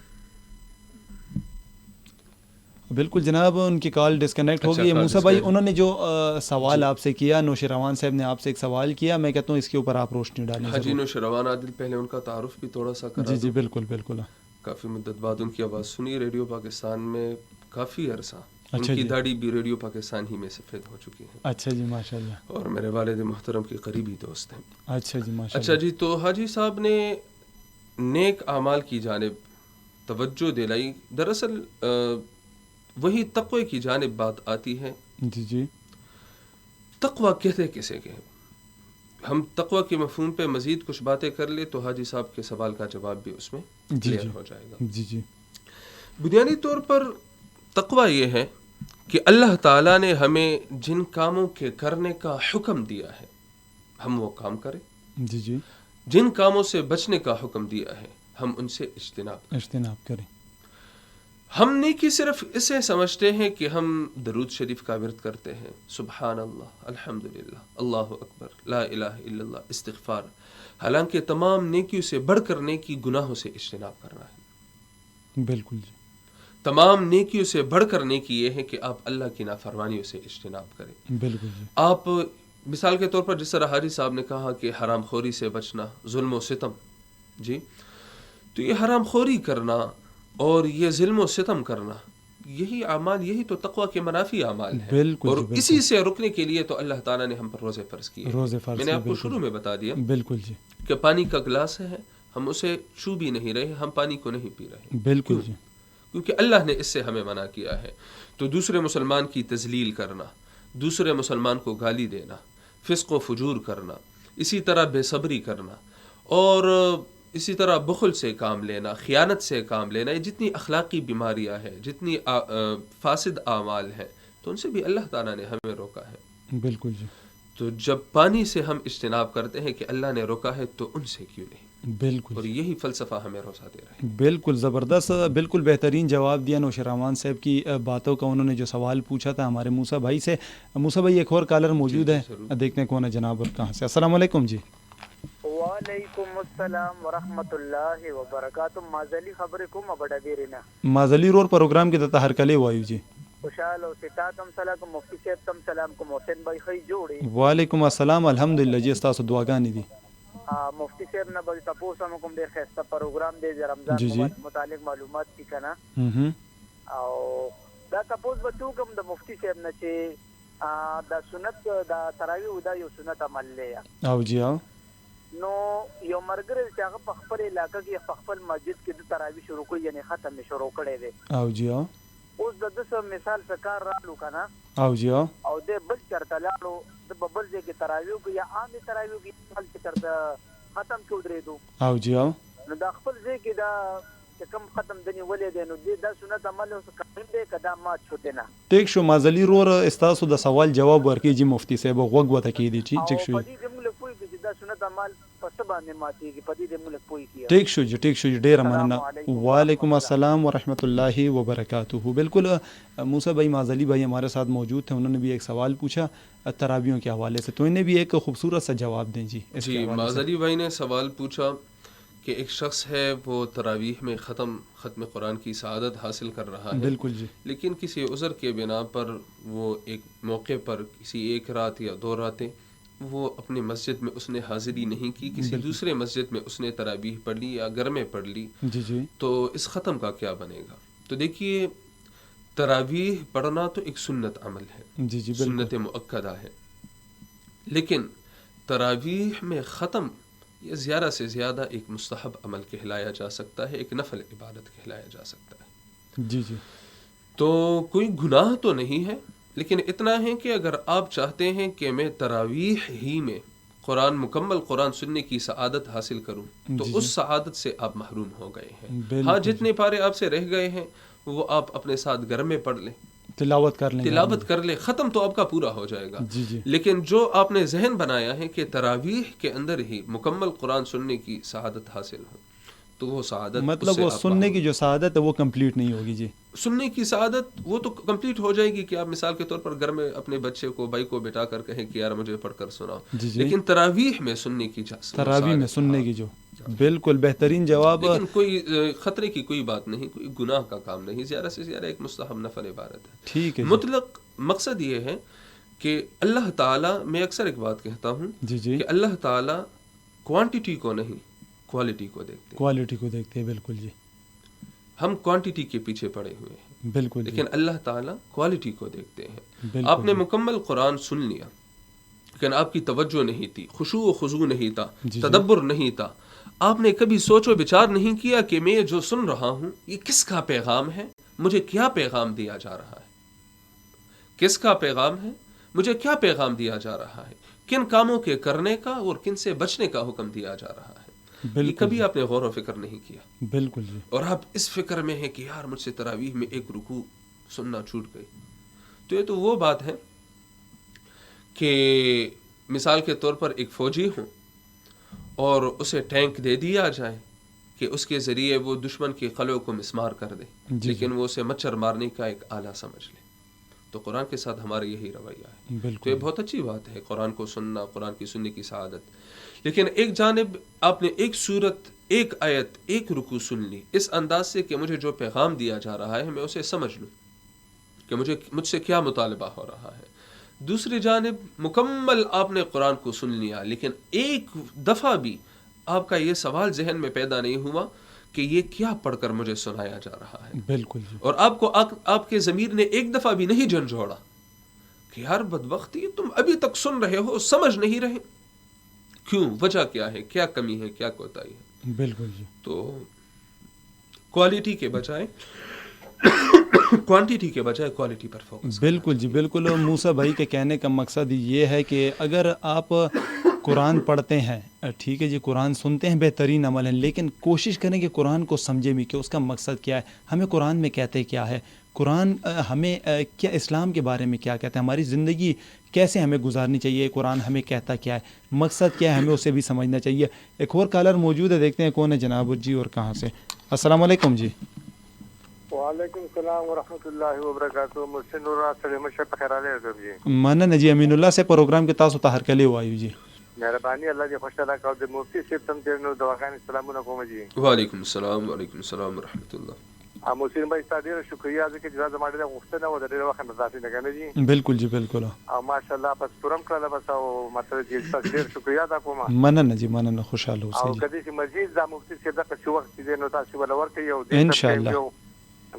بالکل جناب، ان کی کال ڈسکنیکٹ ہو گئی ہے. موسیٰ بھائی انہوں نے جو سوال آپ سے کیا، نوشیروان صاحب نے آپ سے ایک سوال کیا، میں کہتا ہوں اس کے اوپر آپ روشنی ڈالیں. ہاں جی، نوشیروان عادل، پہلے ان کا تعارف بھی تھوڑا سا کرا. جی بالکل بالکل. کافی مدت بعد ان کی آواز سنی ریڈیو پاکستان میں، کافی عرصہ. ان کی داڑھی بھی ریڈیو پاکستان ہی میں سفید ہو چکی ہے. اچھا جی، ماشاء اللہ. اور میرے والد محترم کے قریبی دوست ہیں. اچھا جی، ماشاء اللہ. اچھا جی، تو حاجی صاحب نے نیک اعمال کی جانب توجہ دلائی. دراصل وہی تقوی کی جانب بات آتی ہے. جی جی. تقوی کہتے کسے کہ ہم تقوی کے مفہوم پہ مزید کچھ باتیں کر لیں تو حاجی صاحب کے سوال کا جواب بھی اس میں کلیئر ہو جائے گا. جی جی. بنیادی طور پر تقوی یہ ہے کہ اللہ تعالیٰ نے ہمیں جن کاموں کے کرنے کا حکم دیا ہے ہم وہ کام کریں. جی جی. جن کاموں سے بچنے کا حکم دیا ہے ہم ان سے اجتناب کریں. ہم نیکی صرف اسے سمجھتے ہیں کہ ہم درود شریف کا ورد کرتے ہیں، سبحان اللہ، الحمدللہ، اللہ اکبر، لا الہ الا اللہ، استغفار. حالانکہ تمام نیکیوں سے بڑھ کر نیکی گناہوں سے اجتناب کرنا ہے. بالکل جی. تمام نیکیوں سے بڑھ کر نیکی یہ ہے کہ آپ اللہ کی نافرمانیوں سے اجتناب کریں. بالکل جی. آپ مثال کے طور پر جس طرح حاجی صاحب نے کہا کہ حرام خوری سے بچنا، ظلم و ستم، جی تو یہ حرام خوری کرنا اور یہ ظلم و ستم کرنا، یہی اعمال، یہی تو تقوی کے منافی اعمال ہیں. بالکل. اور اسی سے رکنے کے لیے تو اللہ تعالیٰ نے ہم پر روزے فرض کیے. میں نے آپ کو شروع میں بتا دیا بالکل جی کہ پانی کا گلاس ہے، ہم اسے چھو بھی نہیں رہے، ہم پانی کو نہیں پی رہے. بالکل جی. کیونکہ اللہ نے اس سے ہمیں منع کیا ہے. تو دوسرے مسلمان کی تذلیل کرنا، دوسرے مسلمان کو گالی دینا، فسق و فجور کرنا، اسی طرح بے صبری کرنا، اور اسی طرح بخل سے کام لینا، خیانت سے کام لینا، یہ جتنی اخلاقی بیماریاں ہیں، جتنی فاسد اعمال ہیں، تو ان سے بھی اللہ تعالیٰ نے ہمیں روکا ہے. بالکل جی. تو جب پانی سے ہم اجتناب کرتے ہیں کہ اللہ نے روکا ہے تو ان سے کیوں نہیں. بالکل. اور یہی فلسفہ ہمیں روزہ دے رہا ہے. بالکل زبردست، بالکل بہترین جواب دیا نوشیروان صاحب کی باتوں کا. انہوں نے جو سوال پوچھا تھا ہمارے موسیٰ بھائی سے. موسیٰ بھائی ایک اور کالر موجود ہے، دیکھتے ہیں کون ہے جناب اور کہاں سے. السلام علیکم جی. وعلیکم السلام ورحمۃ اللہ وبرکاتہ. مازلی خبر کوم بڑا دیرنا مازلی رور پروگرام کے تحت ہرکلے وایو جی. خوشحال او ستاتم سلام کو مفتی صاحب تم سلام کو محسن بھائی خی جوړي. وعلیکم السلام، الحمدلله جی. تاسو دعاګانې دي. مفتی صاحب نه بل تاسو کوم ډیر خسته پروګرام دی د رمضان متعلق معلومات کی کنه او دا تاسو به کوم د مفتی صاحب نه چې دا سنت دا تراویح دا یو سنت عمل لیا او جی. او نو یو مرګره چې هغه په خپل علاقې کې په خپل مسجد کې د تراویح شروع کوي، یعنی ختم شروع کړي دي. او جی. اوس د دې مثال څخه رالو کنه او جی. او د بل چرته لاړو د ببل ځای کې تراویح کوي یا عام تراویح کې خپل چرته ختم کړو درېدو. او جی. نو دا خپل ځای کې دا چې کوم ختم دني ولې دی نو دا سنت عمل اوس کوم دی کدا مات شوته نه. ټیک شو مازلی رور استاسو د سوال جواب ورکړي جی مفتی صاحب غوږ وته کې دي چې ټیک شو. په دې د ملک کوئی چې دا سنت عمل په سبا نه ماتيږي، په دې د ملک کوئی کیه. ٹھیک شو جی، ٹھیک شو جی، ډیر مننه. وعلیکم السلام ورحمۃ اللہ وبرکاتہ. بالکل موسیٰ بھائی مازلی بھائی ہمارے ساتھ موجود تھے، انہوں نے بھی ایک سوال پوچھا تراویحوں کے حوالے سے، تو انہیں بھی ایک خوبصورت سا جواب دیں جی. جی مازلی بھائی نے سوال پوچھا کہ ایک شخص ہے وہ تراویح میں ختم قرآن کی سعادت حاصل کر رہا ہے. بالکل جی. لیکن کسی عذر کے بنا پر وہ ایک موقع پر کسی ایک رات یا 2 راتیں وہ اپنی مسجد میں اس نے حاضری نہیں کی، کسی دوسرے مسجد میں اس نے تراویح پڑھ لی یا گھر میں پڑھ لی. جی جی. تو اس ختم کا کیا بنے گا؟ تو دیکھیے تراویح پڑھنا تو ایک سنت عمل ہے. جی جی. سنت مؤکدہ ہے، لیکن تراویح میں ختم یہ زیادہ سے زیادہ ایک مستحب عمل کہلایا جا سکتا ہے، ایک نفل عبادت کہلایا جا سکتا ہے. جی جی. تو کوئی گناہ تو نہیں ہے، لیکن اتنا ہے کہ اگر آپ چاہتے ہیں کہ میں تراویح ہی میں مکمل قرآن سننے کی سعادت حاصل کروں تو اس سعادت سے آپ محروم ہو گئے ہیں. ہاں جتنے پارے آپ سے رہ گئے ہیں وہ آپ اپنے ساتھ گھر میں پڑھ لیں، تلاوت کر لیں، ختم تو آپ کا پورا ہو جائے گا. جی جی. لیکن جو آپ نے ذہن بنایا ہے کہ تراویح کے اندر ہی مکمل قرآن سننے کی سعادت حاصل ہو تو وہ سعادت مطلب وہ سننے کی جو سعادت ہے وہ کمپلیٹ نہیں ہوگی. جی سننے کی سعادت وہ تو کمپلیٹ ہو جائے گی کہ آپ مثال کے طور پر گھر میں اپنے بچے کو بھائی کو بٹا کر کہیں کہ یار مجھے پڑھ کر سناؤ. جی جی. لیکن تراویح میں سننے کی تراویح میں سننے کی جو بالکل بہترین جواب. لیکن کوئی خطرے کی کوئی بات نہیں, کوئی گناہ کا کام نہیں, زیادہ سے زیادہ ایک مستحب نفل عبادت ہے. ٹھیک ہے. مطلق مقصد یہ ہے کہ اللہ تعالیٰ, میں اکثر ایک بات کہتا ہوں کہ اللہ تعالیٰ کوانٹٹی کو نہیں کوالٹی کو دیکھتے ہیں. کوالٹی کو دیکھتے ہیں, بالکل جی. ہم کوانٹٹی کے پیچھے پڑے ہوئے ہیں, بالکل, لیکن اللہ تعالیٰ کوالٹی کو دیکھتے ہیں. آپ نے مکمل قرآن سن لیا لیکن آپ کی توجہ نہیں تھی, خشوع و خضوع نہیں تھا, تدبر نہیں تھا. آپ نے کبھی سوچ و بچار نہیں کیا کہ میں جو سن رہا ہوں یہ کس کا پیغام ہے, مجھے کیا پیغام دیا جا رہا ہے, کس کا پیغام ہے, مجھے کیا پیغام دیا جا رہا ہے, کن کاموں کے کرنے کا اور کن سے بچنے کا حکم دیا جا رہا ہے. یہ کبھی آپ نے غور و فکر نہیں کیا. بالکل جی. اور آپ اس فکر میں ہیں کہ یار مجھ سے تراویح میں ایک رکوع سننا چھوٹ گئی. تو یہ تو وہ بات ہے کہ مثال کے طور پر ایک فوجی ہوں اور اسے ٹینک دے دیا جائے کہ اس کے ذریعے وہ دشمن کے قلعوں کو مسمار کر دے, لیکن وہ اسے مچھر مارنے کا ایک آلہ سمجھ لے. تو قرآن کے ساتھ ہمارا یہی رویہ ہے. تو یہ بہت اچھی بات ہے قرآن کو سننا, قرآن کی سننے کی سعادت. لیکن ایک جانب آپ نے ایک سورت, ایک آیت, ایک رکوع سن لی اس انداز سے کہ مجھے جو پیغام دیا جا رہا ہے میں اسے سمجھ لوں کہ مجھ سے کیا مطالبہ ہو رہا ہے. دوسری جانب مکمل آپ نے قرآن کو سن لیا لیکن ایک دفعہ بھی آپ کا یہ سوال ذہن میں پیدا نہیں ہوا کہ یہ کیا پڑھ کر مجھے سنایا جا رہا ہے. بالکل. اور آپ کو آپ کے ضمیر نے ایک دفعہ بھی نہیں جھنجھوڑا کہ یار بدبختی تم ابھی تک سن رہے ہو, سمجھ نہیں رہے, کیوں, وجہ کیا ہے, کیا کمی ہے, کیا کوتاہی ہے. بالکل جی. تو کوالٹی کے بجائے کوانٹٹی کے بجائے کوالٹی پر فوکس. بالکل جی, بالکل. موسیٰ بھائی کے کہنے کا مقصد یہ ہے کہ اگر آپ قرآن پڑھتے ہیں, ٹھیک ہے جی, قرآن سنتے ہیں, بہترین عمل ہے, لیکن کوشش کریں کہ قرآن کو سمجھیں بھی کہ اس کا مقصد کیا ہے, ہمیں قرآن میں کہتے کیا ہے, قرآن ہمیں کیا اسلام کے بارے میں کیا کہتا ہے, ہماری زندگی کیسے ہمیں گزارنی چاہیے, قرآن ہمیں کہتا کیا ہے, مقصد کیا ہے, ہمیں اسے بھی سمجھنا چاہیے. ایک اور کالر موجود ہے, دیکھتے ہیں کون ہے جناب جی اور کہاں سے. السلام علیکم جی. وعلیکم السلام ورحمۃ اللہ وبرکاتہ. محسن نور سلیم شپ خیراله جی. منن جی, امین الله سے پروگرام کې تاسو ته هرکلی وایو جی. مهرباني الله دې خوشاله کاو. د مفتی صاحب تم دې نو دواګان سلامونه کوم جی. وعلیکم السلام, وعلیکم السلام ورحمۃ اللہ. محسن بھائی ستاسو شکریہ چې جناب زماده د غوښتنه و د ډېر وخت مزافي نه کنه جی. بالکل جی, بالکل. او ماشاءالله پس پرم کړل بس او مطلب چې تاسو ډېر شکریہ دا کوم. منن جی, منن, خوشاله اوسئ. او کدی چې مزید د مفتی صاحب د څه وخت دې نو تاسو ولور کوي او د ان شاء الله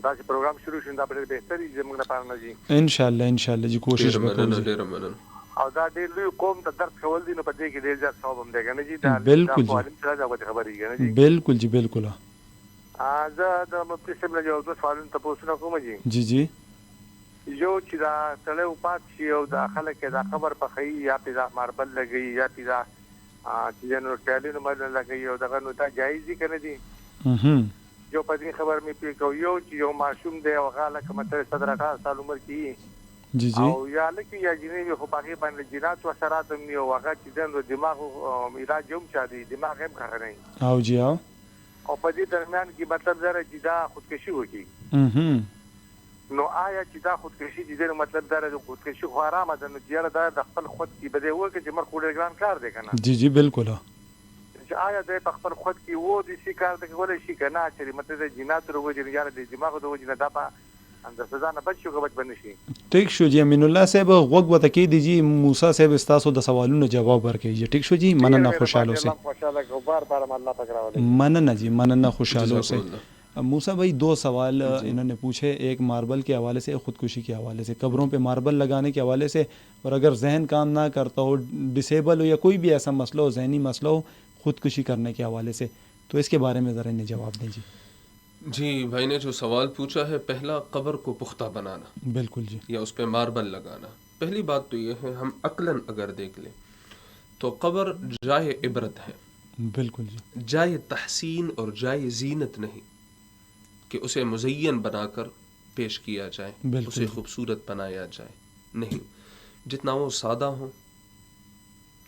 تاسو پروګرام شروع شوند دا ډېر بهتري زموږ لپاره نه جی. ان شاء الله, ان شاء الله جی, کوشش وکړو. او دا ډېر لوی قوم ته درد کول دي نو په دې کې ډېر ځات ثواب هم دی کنه جی. دا بالکل جی, خبرې کنه جی. بالکل جی, بالکل. زه د مفتی صاحب نه یو څه سوالونه تاسو نه کوم جی. جی جی. یو چې دا سړی وپات شي او دا خلک دا خبر پخې یا پیدا ماربل لګي یا پیدا چې نو ټالینو باندې لګي او دا نو تا جایز دي کنه جی. جو په دې خبر مې پی کو یو چې یو معصوم دی او غاله کومه 17 سال عمر کې جی جی او یا لکه یا جنې خو پاکي باندې جنات و سرات هم یو هغه چې د دماغ علاج هم چا دی دماغ هم کار نه او جی. او په دې درمیان کې مطلب زره چې دا خودکشي وکړي نو آیا چې دا خودکشي دې مطلب دا د خودکشي خو آرامه ده نو چې دا د خپل خود کې بده وکړي چې مر خو ډېر ګران کار دی کنه. جی جی, بالکل. چې آیا د خپل خود کې وو د شي کار د کولای شي کنه چې مطلب د جنات وروجه یا د دماغ د وجه نه دا په اندر سزا نه بچو کو بچ بنشي. ٹھیک شو جی, امین الله صاحب غوږ وته کې دی جی, موسی صاحب استاسو د سوالونو جواب ورکړي جی. ٹھیک شو جی, مننه, خوشاله اوسئ. خوشاله کو بار بار الله پکراولې. مننه جی, مننه, خوشاله اوسئ. موسیٰ بھائی 2 سوال انہوں نے پوچھے, ایک ماربل کے حوالے سے, ایک خودکشی کے حوالے سے, قبروں پہ ماربل لگانے کے حوالے سے, اور اگر ذہن کام نہ کرتا ہو, ڈسیبل ہو یا کوئی بھی ایسا مسئلہ ہو, ذہنی مسئلہ ہو, خودکشی کرنے کے حوالے سے, تو اس کے بارے میں ذرا انہیں جواب دیں جی. جی, بھائی نے جو سوال پوچھا ہے, پہلا قبر کو پختہ بنانا. بالکل جی. یا اس پہ ماربل لگانا. پہلی بات تو یہ ہے, ہم عقلاً اگر دیکھ لیں تو قبر جائے عبرت ہے. بالکل جی. جائے تحسین اور جائے زینت نہیں کہ اسے مزین بنا کر پیش کیا جائے, اسے خوبصورت بنایا جائے, نہیں. جتنا وہ سادہ ہو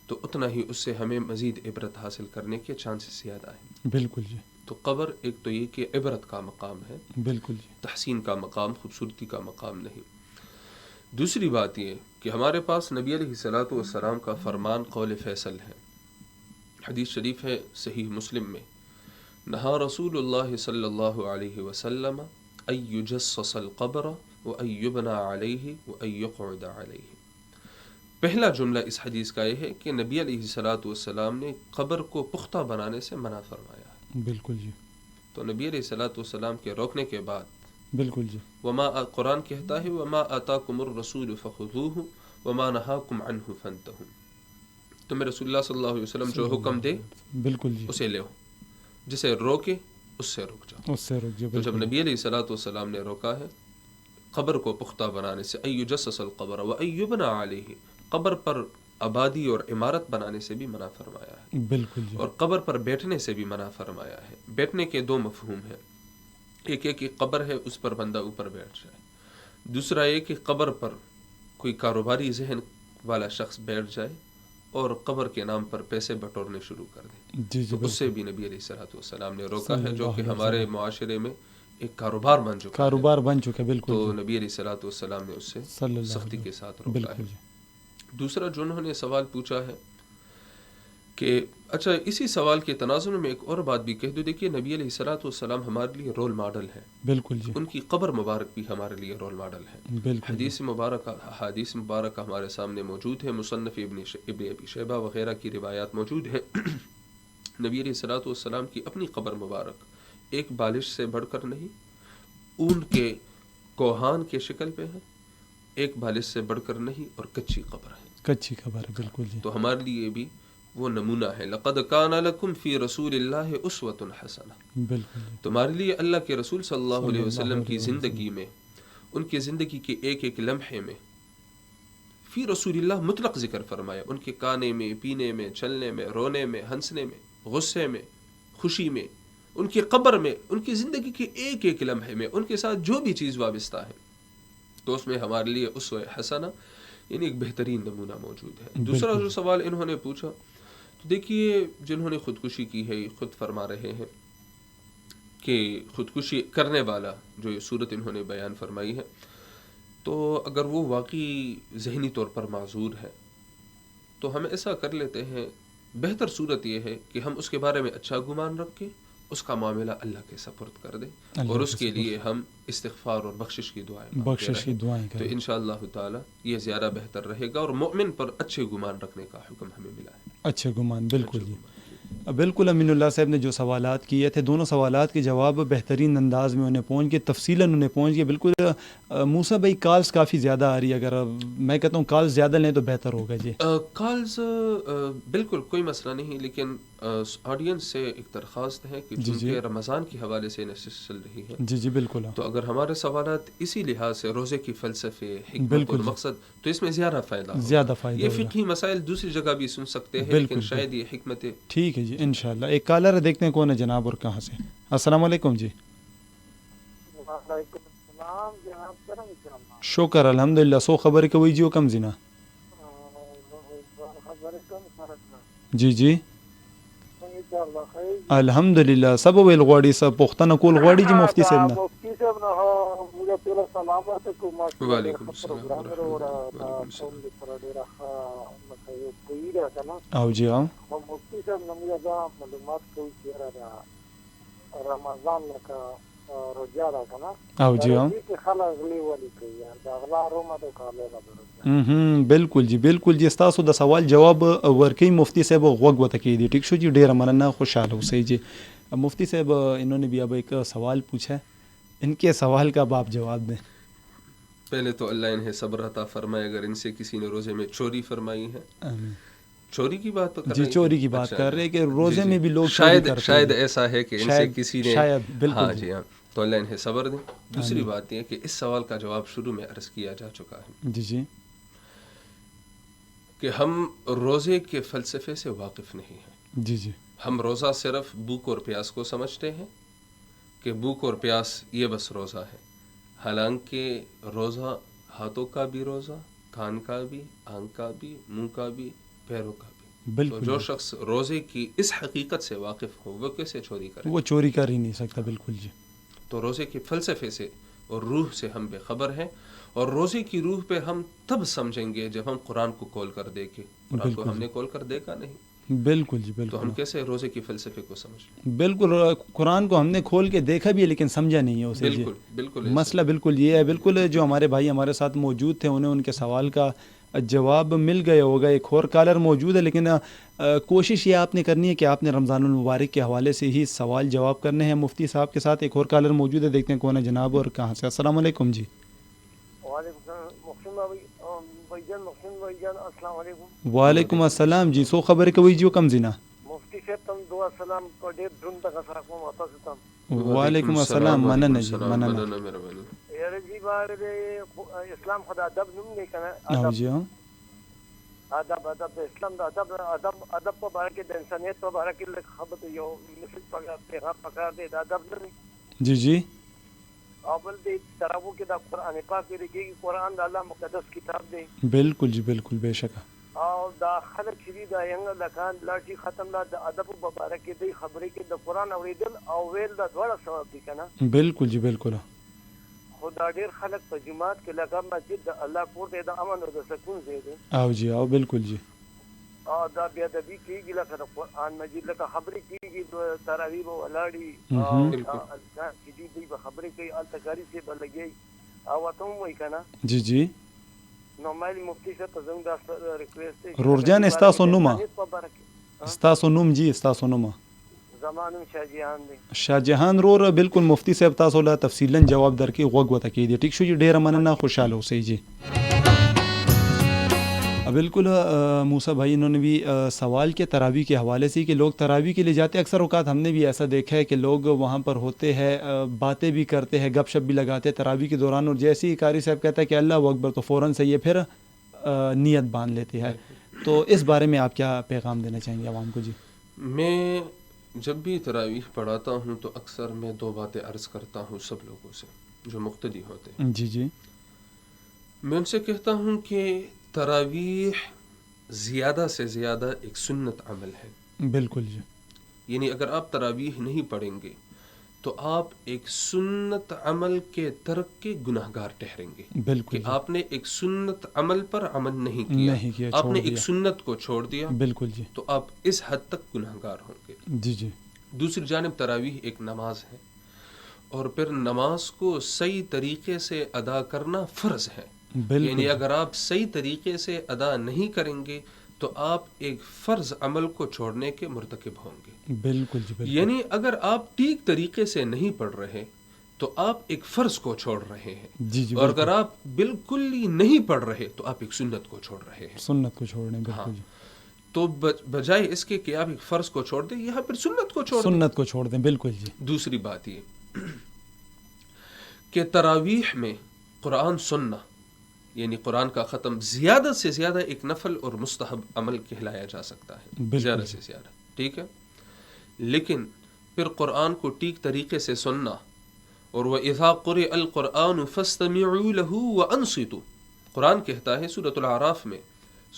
تو اتنا ہی اس سے ہمیں مزید عبرت حاصل کرنے کے چانسز زیادہ ہیں. بالکل جی. تو قبر ایک تو یہ کہ عبرت کا مقام ہے, بالکل جی, تحسین کا مقام, خوبصورتی کا مقام نہیں. دوسری بات یہ کہ ہمارے پاس نبی علیہ الصلوۃ والسلام کا فرمان قول فیصل ہے حدیث شریف ہے صحیح مسلم میں، نہا رسول اللہ صلی اللہ علیہ وسلم ان یجصص القبر وان یبنى علیہ وان یقعد علیہ۔ پہلا جملہ اس حدیث کا یہ ہے کہ نبی علیہ الصلوۃ والسلام نے قبر کو پختہ بنانے سے منع فرمایا ہے۔ بالکل جی، تو نبی علیہ الصلوۃ والسلام کے روکنے کے بعد بالکل جی، قرآن کہتا ہے وما آتاکم الرسول فخذوہ وما نہاکم عنہ فانتہوا، تمہیں رسول اللہ صلی اللہ علیہ وسلم جو حکم دے بالکل جی، اسے لے، جسے روکے اس سے رک جاؤ۔ اس سے رک جاؤ۔ تو جب نبی علیہ الصلوۃ والسلام نے روکا ہے قبر کو پختہ بنانے سے، ان یجصص القبر وان یبنى علیہ، قبر پر آبادی اور عمارت بنانے سے بھی منع فرمایا ہے، بالکل جی، اور قبر پر بیٹھنے سے بھی منع فرمایا ہے۔ بیٹھنے کے دو مفہوم ہیں، ایک ہے کہ قبر ہے اس پر بندہ اوپر بیٹھ جائے، دوسرا یہ کہ قبر پر کوئی کاروباری ذہن والا شخص بیٹھ جائے اور قبر کے نام پر پیسے بٹورنے شروع کر دے، جی جی، تو اس سے بھی نبی علیہ الصلوۃ والسلام نے روکا ہے، جو کہ صلی اللہ ہمارے علیہ معاشرے میں ایک کاروبار بن چکا ہے، کاروبار بن چکا ہے، بالکل تو جی، نبی علیہ الصلوۃ والسلام نے اس سے صلی اللہ سختی علیہ کے ساتھ وسلم، روکا ہے۔ بالکل جی، دوسرا جو انہوں نے سوال پوچھا ہے کہ اچھا، اسی سوال کے تناظر میں ایک اور بات بھی کہہ دو، دیکھیے نبی علیہ الصلوۃ والسلام ہمارے لیے رول ماڈل ہے، بالکل جی، ان کی قبر مبارک بھی ہمارے لیے رول ماڈل ہے۔ بالکل جی، حدیث مبارکہ ہمارے سامنے موجود ہے، مصنف ابن ابی شیبہ وغیرہ کی روایات موجود ہیں۔ نبی علیہ الصلوۃ والسلام کی اپنی قبر مبارک ایک بالش سے بڑھ کر نہیں، اون کے کوہان کے شکل پہ ہے، ایک بالش سے بڑھ کر نہیں، اور کچی قبر ہے، کچی خبر ہے، بالکل جی، تو ہمارے لیے بھی وہ نمونہ ہے۔ لقد کان لکم فی رسول اللہ اسوۃ حسنہ، بالکل جی، تمہارے لیے اللہ کے رسول صلی اللہ علیہ وسلم اللہ کی علیہ زندگی میں، ان کی زندگی کے ایک ایک لمحے میں فی رسول اللہ مطلق ذکر فرمایا، ان کے کھانے میں، پینے میں، چلنے میں، رونے میں، ہنسنے میں، غصے میں، خوشی میں، ان کی قبر میں، ان کی زندگی کے ایک ایک لمحے میں ان کے ساتھ جو بھی چیز وابستہ ہے، تو اس میں ہمارے لیے اسوہ حسنہ یعنی ایک بہترین نمونہ موجود ہے۔ دوسرا جو سوال انہوں نے پوچھا، تو دیکھیے جنہوں نے خودکشی کی ہے خود فرما رہے ہیں کہ خودکشی کرنے والا جو یہ صورت انہوں نے بیان فرمائی ہے، تو اگر وہ واقعی ذہنی طور پر معذور ہے تو ہم ایسا کر لیتے ہیں، بہتر صورت یہ ہے کہ ہم اس کے بارے میں اچھا گمان رکھ کے اس کا معاملہ اللہ کے سپرد کر دیں، اور اس کے لیے ہم استغفار اور بخشش کی دعائیں مانگتے بخشش کی رہیں، دعائیں تو کریں، انشاءاللہ تعالی یہ زیادہ بہتر رہے گا، اور مومن پر اچھے گمان رکھنے کا حکم ہمیں ملا ہے۔ اچھے گمان، بالکل اچھے جی، گمان۔ بالکل امین اللہ صاحب نے جو سوالات کیے تھے، دونوں سوالات کے جواب بہترین انداز میں انہیں پہنچ گئے، تفصیلاً انہیں پہنچ گئے۔ بالکل موسیٰ بھائی کالز کافی زیادہ آ رہی ہے، اگر میں کہتا ہوں کالز زیادہ لیں تو بہتر ہوگا جی۔ کالز بالکل کوئی مسئلہ نہیں، لیکن آڈینس سے ایک درخواست ہے کہ جی چونکہ رمضان کے حوالے سے نشست چل رہی ہے، جی جی بالکل، تو اگر ہمارے سوالات اسی لحاظ سے روزے کی فلسفے، حکمت بالکل اور جی، مقصد، تو اس میں زیادہ فائدہ ہوگا۔ زیادہ فائدہ یہ ہوگا، فقہی مسائل دوسری جگہ بھی سن سکتے ہیں، بالکل، لیکن شاید یہ حکمت۔ ٹھیک ہے جی، انشاءاللہ۔ ایک کالر ہے، دیکھتے ہیں کون ہے جناب اور کہاں سے۔ السلام علیکم جی۔ وعلیکم السلام جناب، کرم کرم شکر الحمدللہ، سو خبر کے وہی جیو کم زینا۔ خبر کم فرق جی جی انشاءاللہ خیر۔ الحمدللہ، سب ویل غواړي، سب پوښتنه کول غواړي چې مفتی صاحب نه۔ مفتی صاحب نه موږ ټول سلامات کوم، وعلیکم السلام ورحمۃ اللہ وبرکاتہ۔ قوم دې پر ډیره مخه کوي را کنه، او جی ها او مفتی صاحب نه موږ دا معلومات کوي چې را رمضان لکه روزه ده کنه، او جی ها دې کې خلک غلی ولي کوي، دا غلا رومه د کاله نه بالکل جی، بالکل جی، ستاسو د سوال جواب ورکوي مفتی صاحب، غوږ وته کیدی، ٹھیک شو جی، ډیره مننه، خوشحاله اوسئ جی۔ مفتی صاحب انہوں نے بھی اب ایک سوال پوچھا ہے، ان کے سوال کا اب آپ جواب دیں۔ پہلے تو اللہ انہیں صبر عطا فرمائے، اگر ان سے کسی نے روزے میں چوری فرمائی ہے، آمین۔ چوری کی بات تو کر جی رہے ہیں، چوری کی بات اچھا، کر رہے ہیں کہ روزے جی، میں بھی لوگ چوری کرتے ہیں، شاید ایسا ہے کہ ان سے شاید، کسی نے، شاید، بالکل ہاں جی، جی ہاں، تو اللہ انہیں صبر دیں۔ دوسری آمین۔ بات یہ ہے کہ اس سوال کا جواب شروع میں عرض کیا جا چکا ہے جی جی کہ ہم روزے کے فلسفے سے واقف نہیں ہیں۔ جی جی ہم روزہ صرف بھوک اور پیاس کو سمجھتے ہیں کہ بھوک اور پیاس یہ بس روزہ ہے، حالانکہ روزہ ہاتھوں کا بھی روزہ، کان کا بھی، آنکھ کا بھی، منہ کا بھی، پیروں کا بھی۔ بالکل تو جو جی، شخص روزے کی اس حقیقت سے واقف ہو وہ کیسے چوری کرے؟ وہ چوری کر ہی نہیں سکتا، بالکل جی، تو روزے کے فلسفے سے اور روح سے ہم بے خبر ہیں، اور روزے کی روح پہ ہم تب سمجھیں گے جب ہم قرآن کو کھول کر دیکھیں۔ قرآن کو بالکل ہم نے کھول کر دیکھا نہیں، بالکل جی تو بالکل. ہم کیسے روزے کی فلسفے کو سمجھ لیں؟ بالکل قرآن کو ہم نے کھول کے دیکھا بھی ہے لیکن سمجھا نہیں ہے اسے. بالکل بالکل مسئلہ بالکل یہ ہے. بالکل جو ہمارے بھائی ہمارے ساتھ موجود تھے انہیں ان کے سوال کا جواب مل گیا ہوگا. ایک اور کالر موجود ہے لیکن کوشش یہ آپ نے کرنی ہے کہ آپ نے رمضان المبارک کے حوالے سے ہی سوال جواب کرنے ہیں مفتی صاحب کے ساتھ. ایک اور کالر موجود ہے, دیکھتے ہیں کون ہے جناب اور کہاں سے. السلام علیکم جی. وعلیکم السلام جی. سو خبر کوي جو کم زینا مفتی صاحب تم دعا سلام کو ډیر درون تک سلام او تاسو ته. وعلیکم السلام. مننه جی مننه. یاره جی باندې اسلام خدا ادب نوم دی کنه. ادب جی ادب د اسلام د ادب ادب په اړه کې د انسانیت په اړه کې لږ خبرې یو مثل پیغام پکار دی د ادب نه جی جی. اول دې تراو کې د قرآن پاک دی قرآن د الله مقدس کتاب دی. بالکل جی بالکل بے شک. او دا خلک چې دا ینګ لکان لاټي ختم لا د ادب په اړه کې دی خبرې کې د قرآن اوریدل او ویل د ډول ثواب دی کنه. بالکل جی بالکل. خدا ډیر خلک په جماعت کې لگا مسجد د الله کور دی د امن او د سکون ځای دی. او جی او بالکل جی. او دا بیا د دې کېږي لکه د قرآن مجید لکه خبرې کېږي د تراویح او ولاړی او اذکار چې دی به خبرې کوي التکاری سے بلګي او ته وای کنه. جی جی. نو مایل مفتی صاحب ته زنګ دا ریکویسټ دی رورجان استاسو نوما استاسو نوم جی استاسو نوما زمانم شاه جهان دی. شاه جهان رور بالکل مفتی صاحب تاسو له تفصیلا جواب درکې غوږ وته کې دي. ټیک شو جی ډیره مننه خوشاله اوسئ جی. بالکل موسیٰ بھائی انہوں نے بھی سوال کے تراویح کے حوالے سے کہ لوگ تراویح کے لیے جاتے ہیں. اکثر اوقات ہم نے بھی ایسا دیکھا ہے کہ لوگ وہاں پر ہوتے ہیں باتیں بھی کرتے ہیں گپ شپ بھی لگاتے ہیں تراویح کے دوران, اور جیسے ہی قاری صاحب کہتا ہے کہ اللہ اکبر تو فوراً سے یہ پھر نیت باندھ لیتے ہیں. تو اس بارے میں آپ کیا پیغام دینا چاہیں گے عوام کو جی؟ میں جب بھی تراویح پڑھاتا ہوں تو اکثر میں دو باتیں عرض کرتا ہوں سب لوگوں سے جو مقتدی ہوتے ہیں. جی جی. میں ان سے کہتا ہوں کہ تراویح زیادہ سے زیادہ ایک سنت عمل ہے. بالکل جی. یعنی اگر آپ تراویح نہیں پڑھیں گے تو آپ ایک سنت عمل کے ترک کے گناہ گار ٹھہریں گے. بالکل کہ آپ نے ایک سنت عمل پر عمل نہیں کیا, آپ نے ایک سنت کو چھوڑ دیا. بالکل جی. تو آپ اس حد تک گناہ گار ہوں گے. جی جی. دوسری جانب تراویح ایک نماز ہے اور پھر نماز کو صحیح طریقے سے ادا کرنا فرض ہے. یعنی اگر آپ صحیح طریقے سے ادا نہیں کریں گے تو آپ ایک فرض عمل کو چھوڑنے کے مرتکب ہوں گے. بالکل جی بالکل. یعنی اگر آپ ٹھیک طریقے سے نہیں پڑھ رہے تو آپ ایک فرض کو چھوڑ رہے ہیں. جی جی. اور اگر آپ بالکل ہی نہیں پڑھ رہے تو آپ ایک سنت کو چھوڑ رہے ہیں. سنت کو چھوڑنے. بالکل جی. تو بجائے اس کے کہ آپ ایک فرض کو چھوڑ دیں یہاں پر سنت کو چھوڑ دیں. سنت کو چھوڑ دیں. بالکل جی. دوسری بات یہ کہ تراویح میں قرآن سننا یعنی قرآن کا ختم زیادہ سے زیادہ ایک نفل اور مستحب عمل کہلایا جا سکتا ہے. زیادہ سے زیادہ ٹھیک ہے. لیکن پھر قرآن کو ٹھیک طریقے سے سننا اور وَإِذَا قُرِئَ الْقُرْآنُ فَاسْتَمِعُوا لَهُ وَأَنصِتُوا قرآن کہتا ہے سورۃ الأعراف میں,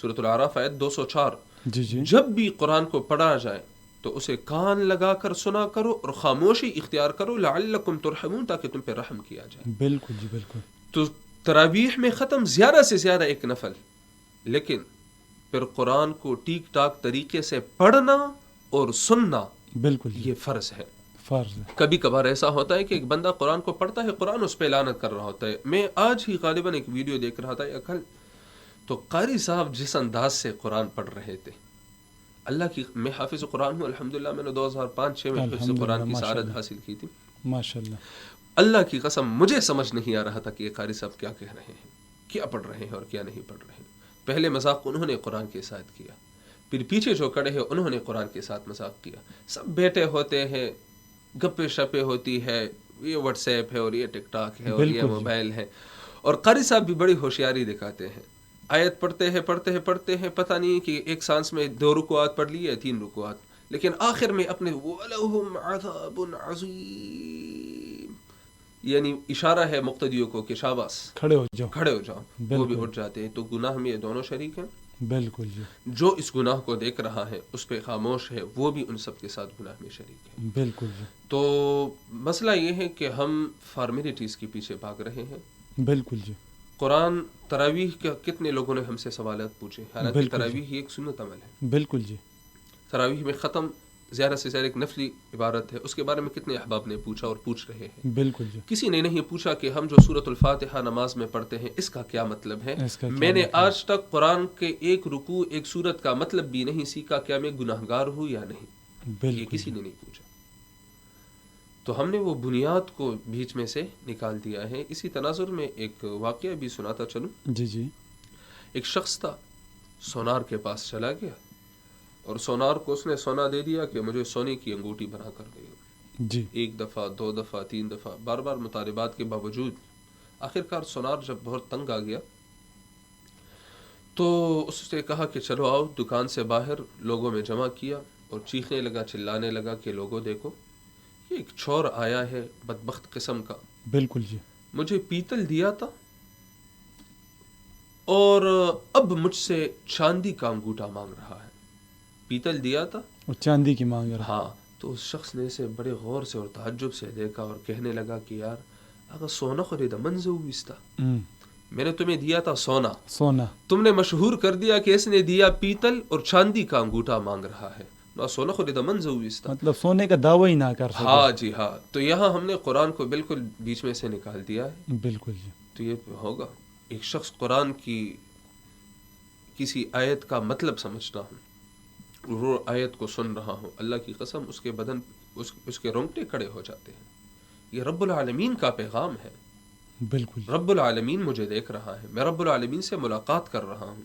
سورۃ الأعراف آیت 204, جی جی. جب بھی قرآن کو پڑھا جائے تو اسے کان لگا کر سنا کرو اور خاموشی اختیار کرو لعلکم ترحمون تاکہ تم پہ رحم کیا جائے. بالکل جی بالکل. تو تراویح میں ختم زیادہ سے زیادہ ایک نفل, لیکن پھر قرآن کو ٹھیک ٹاک طریقے سے پڑھنا اور سننا بالکل یہ فرض ہے. فرض ہے. کبھی کبھار ایسا ہوتا ہے کہ ایک بندہ قرآن کو پڑھتا ہے قرآن اس پہ لعنت کر رہا ہوتا ہے. میں آج ہی غالباً ایک ویڈیو دیکھ رہا تھا یا کل, تو قاری صاحب جس انداز سے قرآن پڑھ رہے تھے, اللہ کی میں حافظ قرآن ہوں الحمدللہ, میں نے 2005-06 میں حفظ قرآن کی سعادت حاصل کی تھی ماشاءاللہ. اللہ کی قسم مجھے سمجھ نہیں آ رہا تھا کہ یہ قاری صاحب کیا کہہ رہے ہیں, کیا پڑھ رہے ہیں اور کیا نہیں پڑھ رہے ہیں. پہلے مذاق انہوں نے قرآن کے ساتھ کیا, پھر پیچھے جو کڑے ہیں انہوں نے قرآن کے ساتھ مذاق کیا. سب بیٹھے ہوتے ہیں, گپے شپے ہوتی ہے, یہ واٹس ایپ ہے اور یہ ٹک ٹاک ہے اور یہ موبائل ہے, اور قاری صاحب بھی بڑی ہوشیاری دکھاتے ہیں. آیت پڑھتے ہیں پتہ نہیں کہ ایک سانس میں 2 رکوعات پڑھ لی ہے 3 رکوعات, لیکن آخر میں اپنے وَلَهُمْ عَذَابٌ عَظِيمٌ یعنی اشارہ ہے مقتدیوں کو کہ شاباش کھڑے ہو جاؤ, وہ بھی اٹھ جاتے ہیں. تو گناہ میں یہ دونوں شریک ہیں. بالکل جی. جو اس گناہ کو دیکھ رہا ہے اس پہ خاموش ہے, وہ بھی ان سب کے ساتھ گناہ میں شریک ہے. بالکل جی. تو مسئلہ یہ ہے کہ ہم فارمیلٹیز کے پیچھے بھاگ رہے ہیں. بالکل جی. قرآن تراویح کا کتنے لوگوں نے ہم سے سوالات پوچھے, حالانکہ تراویح ایک سنت عمل ہے. بالکل جی. تراویح میں ختم زیادہ سے زیادہ ایک نفلی عبارت ہے، اس کے بارے میں کتنے احباب نے پوچھا اور پوچھ رہے ہیں. بالکل جی. کسی نے نہیں پوچھا کہ ہم جو سورۃ الفاتحہ نماز میں پڑھتے ہیں اس کا کیا مطلب ہے. میں نے آج تک قرآن کے ایک رکوع ایک سورت کا مطلب بھی نہیں سیکھا. کیا میں گناہگار ہوں یا نہیں؟ یہ کسی نے نہیں پوچھا. تو ہم نے وہ بنیاد کو بیچ میں سے نکال دیا ہے. اسی تناظر میں ایک واقعہ بھی سناتا چلوں. جی جی. ایک شخص تھا، سونار کے پاس چلا گیا اور سونار کو اس نے سونا دے دیا کہ مجھے سونے کی انگوٹھی بنا کر دے. جی. 1 دفعہ 2 دفعہ 3 دفعہ بار بار مطالبات کے باوجود آخرکار سونار جب بہت تنگ آ گیا تو اس نے کہا کہ چلو آؤ. دکان سے باہر لوگوں میں جمع کیا اور چیخنے لگا، چلانے لگا کہ لوگوں دیکھو یہ ایک چور آیا ہے بدبخت قسم کا. بالکل جی. مجھے پیتل دیا تھا اور اب مجھ سے چاندی کا انگوٹھا مانگ رہا ہے. پیتل دیا تھا اور چاندی کی مانگ رہا. ہاں. تو اس شخص نے اسے بڑے غور سے اور تعجب سے دیکھا اور کہنے لگا کہ یار اگر سونا خریدا منزو استا، میں نے تمہیں دیا تھا سونا، تم نے مشہور کر دیا کہ اس نے دیا پیتل اور چاندی کا انگوٹھا مانگ رہا ہے. سونا خریدا منزو استا، مطلب سونے کا دعویٰ ہی نہ کر سکے. ہاں جی ہاں. تو یہاں ہم نے قرآن کو بالکل بیچ میں سے نکال دیا ہے. بالکل جی. تو یہ ہوگا ایک شخص قرآن کی کسی آیت کا مطلب سمجھتا ہوں، وہ آیت کو سن رہا ہوں، اللہ کی قسم اس کے بدن اس کے رونگٹے کھڑے ہو جاتے ہیں. یہ رب العالمین کا پیغام ہے. بالکل. رب العالمین مجھے دیکھ رہا ہے، میں رب العالمین سے ملاقات کر رہا ہوں.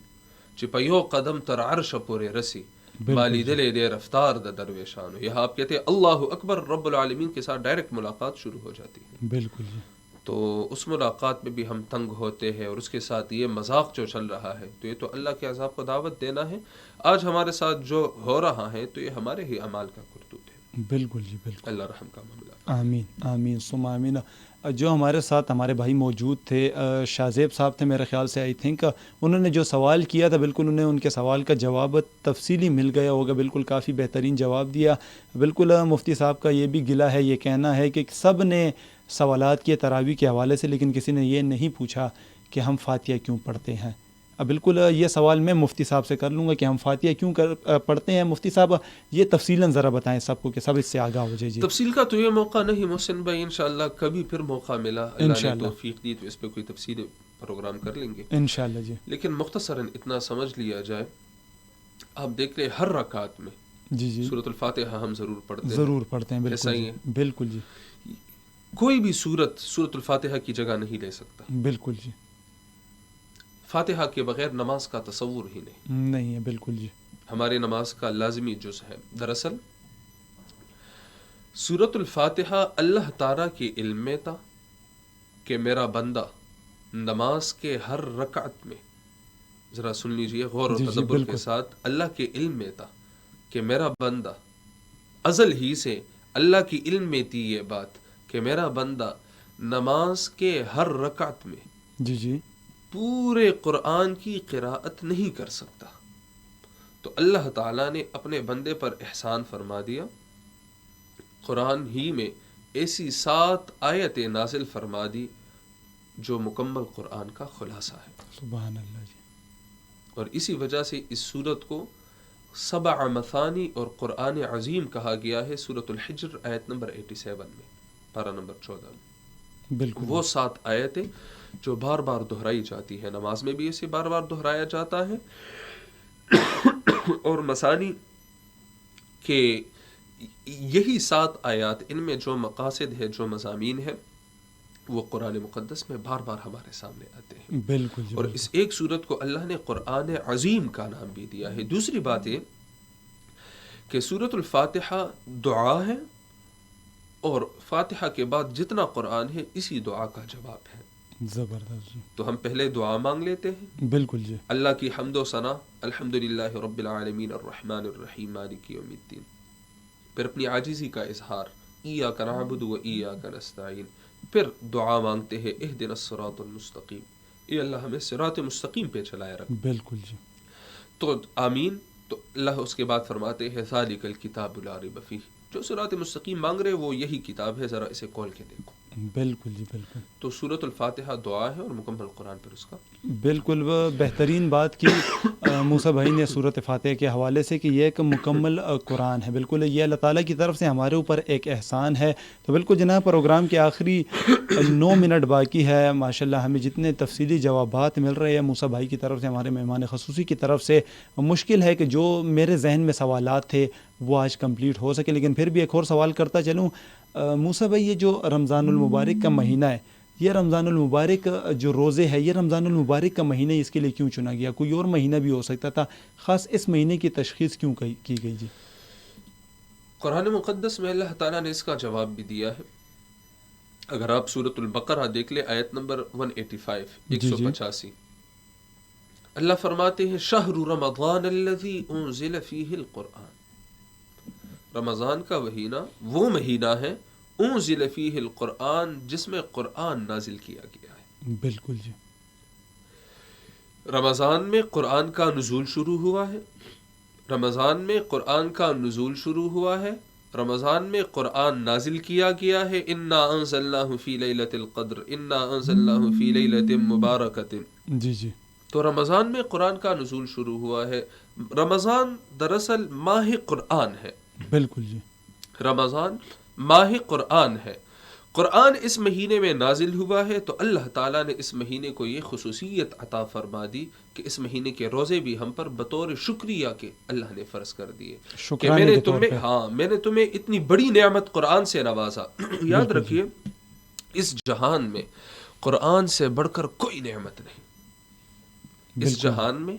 چپیو قدم تر عرش پورے رسی، مالی دلے دے رفتار دا درویشانو. یہاں آپ کہتے ہیں اللہ اکبر، رب العالمین کے ساتھ ڈائریکٹ ملاقات شروع ہو جاتی ہے. بالکل جی. تو اس ملاقات میں بھی ہم تنگ ہوتے ہیں اور اس کے ساتھ یہ مذاق جو چل رہا ہے تو یہ تو اللہ کے عذاب کو دعوت دینا ہے. آج ہمارے ساتھ جو ہو رہا ہے تو یہ ہمارے ہی اعمال کا کرتوت ہے. بالکل جی. بالکل. اللہ رحم کا معاملہ. آمین آمین ثم آمین. جو ہمارے ساتھ ہمارے بھائی موجود تھے، شاہ زیب صاحب تھے میرے خیال سے، آئی تھنک انہوں نے جو سوال کیا تھا بالکل انہیں ان کے سوال کا جواب تفصیلی مل گیا ہوگا. بالکل کافی بہترین جواب دیا. بالکل مفتی صاحب کا یہ بھی گلہ ہے، یہ کہنا ہے کہ سب نے سوالات کیے تراویح کے حوالے سے، لیکن کسی نے یہ نہیں پوچھا کہ ہم فاتحہ کیوں پڑھتے ہیں. اب بالکل یہ سوال میں مفتی صاحب سے کر لوں گا کہ ہم فاتحہ کیوں پڑھتے ہیں. مفتی صاحب یہ تفصیلاً ذرا بتائیں سب کو کہ سب اس سے آگاہ ہو جائے. جی تفصیل کا تو یہ موقع نہیں محسن بھائی، انشاءاللہ کبھی پھر موقع ملا، اللہ نے توفیق دی تو اس پہ کوئی تفصیل پروگرام کر لیں گے انشاءاللہ. جی لیکن مختصراً اتنا سمجھ لیا جائے، آپ دیکھ لیں ہر رکعت میں جی جی سورۃ الفاتحہ ہم ضرور پڑھتے ہیں. بالکل ہی ہے. بالکل جی. کوئی بھی سورۃ الفاتحہ کی جگہ نہیں لے سکتا. بالکل جی. فاتحہ کے بغیر نماز کا تصور ہی نہیں ہے. بالکل جی. ہمارے نماز کا لازمی جز ہے. دراصل سورۃ الفاتحہ اللہ تعالیٰ کے علم میں تھا کہ میرا بندہ نماز کے ہر رکعت میں، ذرا سن لیجئے غور و تدبر کے ساتھ، اللہ کے علم میں تھا کہ میرا بندہ ازل ہی سے اللہ کی علم میں تھی یہ بات کہ میرا بندہ نماز کے ہر رکعت میں جی جی پورے قرآن کی قراءت نہیں کر سکتا. تو اللہ تعالیٰ نے اپنے بندے پر احسان فرما دیا، قرآن ہی میں ایسی 7 آیتیں نازل فرما دی جو مکمل قرآن کا خلاصہ ہے. سبحان اللہ جی. اور اسی وجہ سے اس سورت کو 7 مثانی اور قرآن عظیم کہا گیا ہے. سورۃ الحجر آیت نمبر 87 میں، پارہ نمبر 14 میں. بالکل وہ 7 آیتیں جو بار بار دہرائی جاتی ہے، نماز میں بھی اسے بار بار دہرایا جاتا ہے. اور مثانی کہ یہی 7 آیات، ان میں جو مقاصد ہے، جو مضامین ہے، وہ قرآن مقدس میں بار بار ہمارے سامنے آتے ہیں. بالکل. اور اس ایک سورت کو اللہ نے قرآن عظیم کا نام بھی دیا ہے. دوسری بات یہ کہ سورۃ الفاتحہ دعا ہے اور فاتحہ کے بعد جتنا قرآن ہے اسی دعا کا جواب ہے. زبردست جی. تو ہم پہلے دعا مانگ لیتے ہیں. بالکل جی. اللہ کی حمد و ثنا، الحمدللہ رب العالمین الرحمن الرحیم مالک یوم الدین. پھر اپنی عاجزی کا اظہار، ایاک نعبد و ایاک نستعین. پھر دعا مانگتے ہیں اہدنا الصراط المستقیم، اے اللہ ہمیں صراط مستقیم پہ چلائے رکھ. بالکل جی. تو آمین. تو اللہ اس کے بعد فرماتے ہیں ذالک الکتاب لا ریب فیہ. جو صراط مستقیم مانگ رہے وہ یہی کتاب ہے، ذرا اسے کھول کے دیکھو. بالکل جی بالکل. تو سورۃ الفاتحہ دعا ہے اور مکمل قرآن پر اس کا. بالکل وہ بہترین بات کی موسیٰ بھائی نے سورۃ فاتحہ کے حوالے سے کہ یہ ایک مکمل قرآن ہے. بالکل یہ اللہ تعالیٰ کی طرف سے ہمارے اوپر ایک احسان ہے. تو بالکل جناب پروگرام کے آخری 9 منٹ باقی ہے. ماشاءاللہ ہمیں جتنے تفصیلی جوابات مل رہے ہیں موسیٰ بھائی کی طرف سے, ہمارے مہمان خصوصی کی طرف سے, مشکل ہے کہ جو میرے ذہن میں سوالات تھے وہ آج کمپلیٹ ہو سکے. لیکن پھر بھی ایک اور سوال کرتا چلوں موسیٰ بھائی, یہ جو رمضان المبارک کا مہینہ ہے, یہ رمضان المبارک جو روزے ہے, یہ رمضان المبارک کا مہینہ اس کے لیے کیوں چنا گیا؟ کوئی اور مہینہ بھی ہو سکتا تھا, خاص اس مہینے کی تشخیص کیوں کی گئی جی؟ قرآن مقدس میں اللہ تعالیٰ نے اس کا جواب بھی دیا ہے. اگر آپ سورۃ البقرہ دیکھ لیں آیت نمبر 185 185, اللہ فرماتے ہیں شہر رمضان الذی انزل فیہ القرآن. رمضان کا مہینہ وہ مہینہ ہے انزل فیہ القرآن جس میں قرآن نازل کیا گیا ہے. بالکل جی. رمضان میں قرآن کا نزول شروع ہوا ہے. رمضان میں قرآن کا نزول شروع ہوا ہے. رمضان میں قرآن نازل کیا گیا ہے. انا انزلناہ فی لیلۃ القدر انا انزلناہ فی لیلۃ مبارکۃ. جی جی. تو رمضان میں قرآن کا نزول شروع ہوا ہے. رمضان دراصل ماہ قرآن ہے. بالکل جی. رمضان ماہ قرآن ہے. قرآن اس مہینے میں نازل ہوا ہے تو اللہ تعالیٰ نے اس مہینے کو یہ خصوصیت عطا فرما دی کہ اس مہینے کے روزے بھی ہم پر بطور شکریہ کے اللہ نے فرض کر دیے کہ میں نے تمہیں اتنی بڑی نعمت قرآن سے نوازا. یاد رکھیے اس جہان میں قرآن سے بڑھ کر کوئی نعمت نہیں. اس جہان میں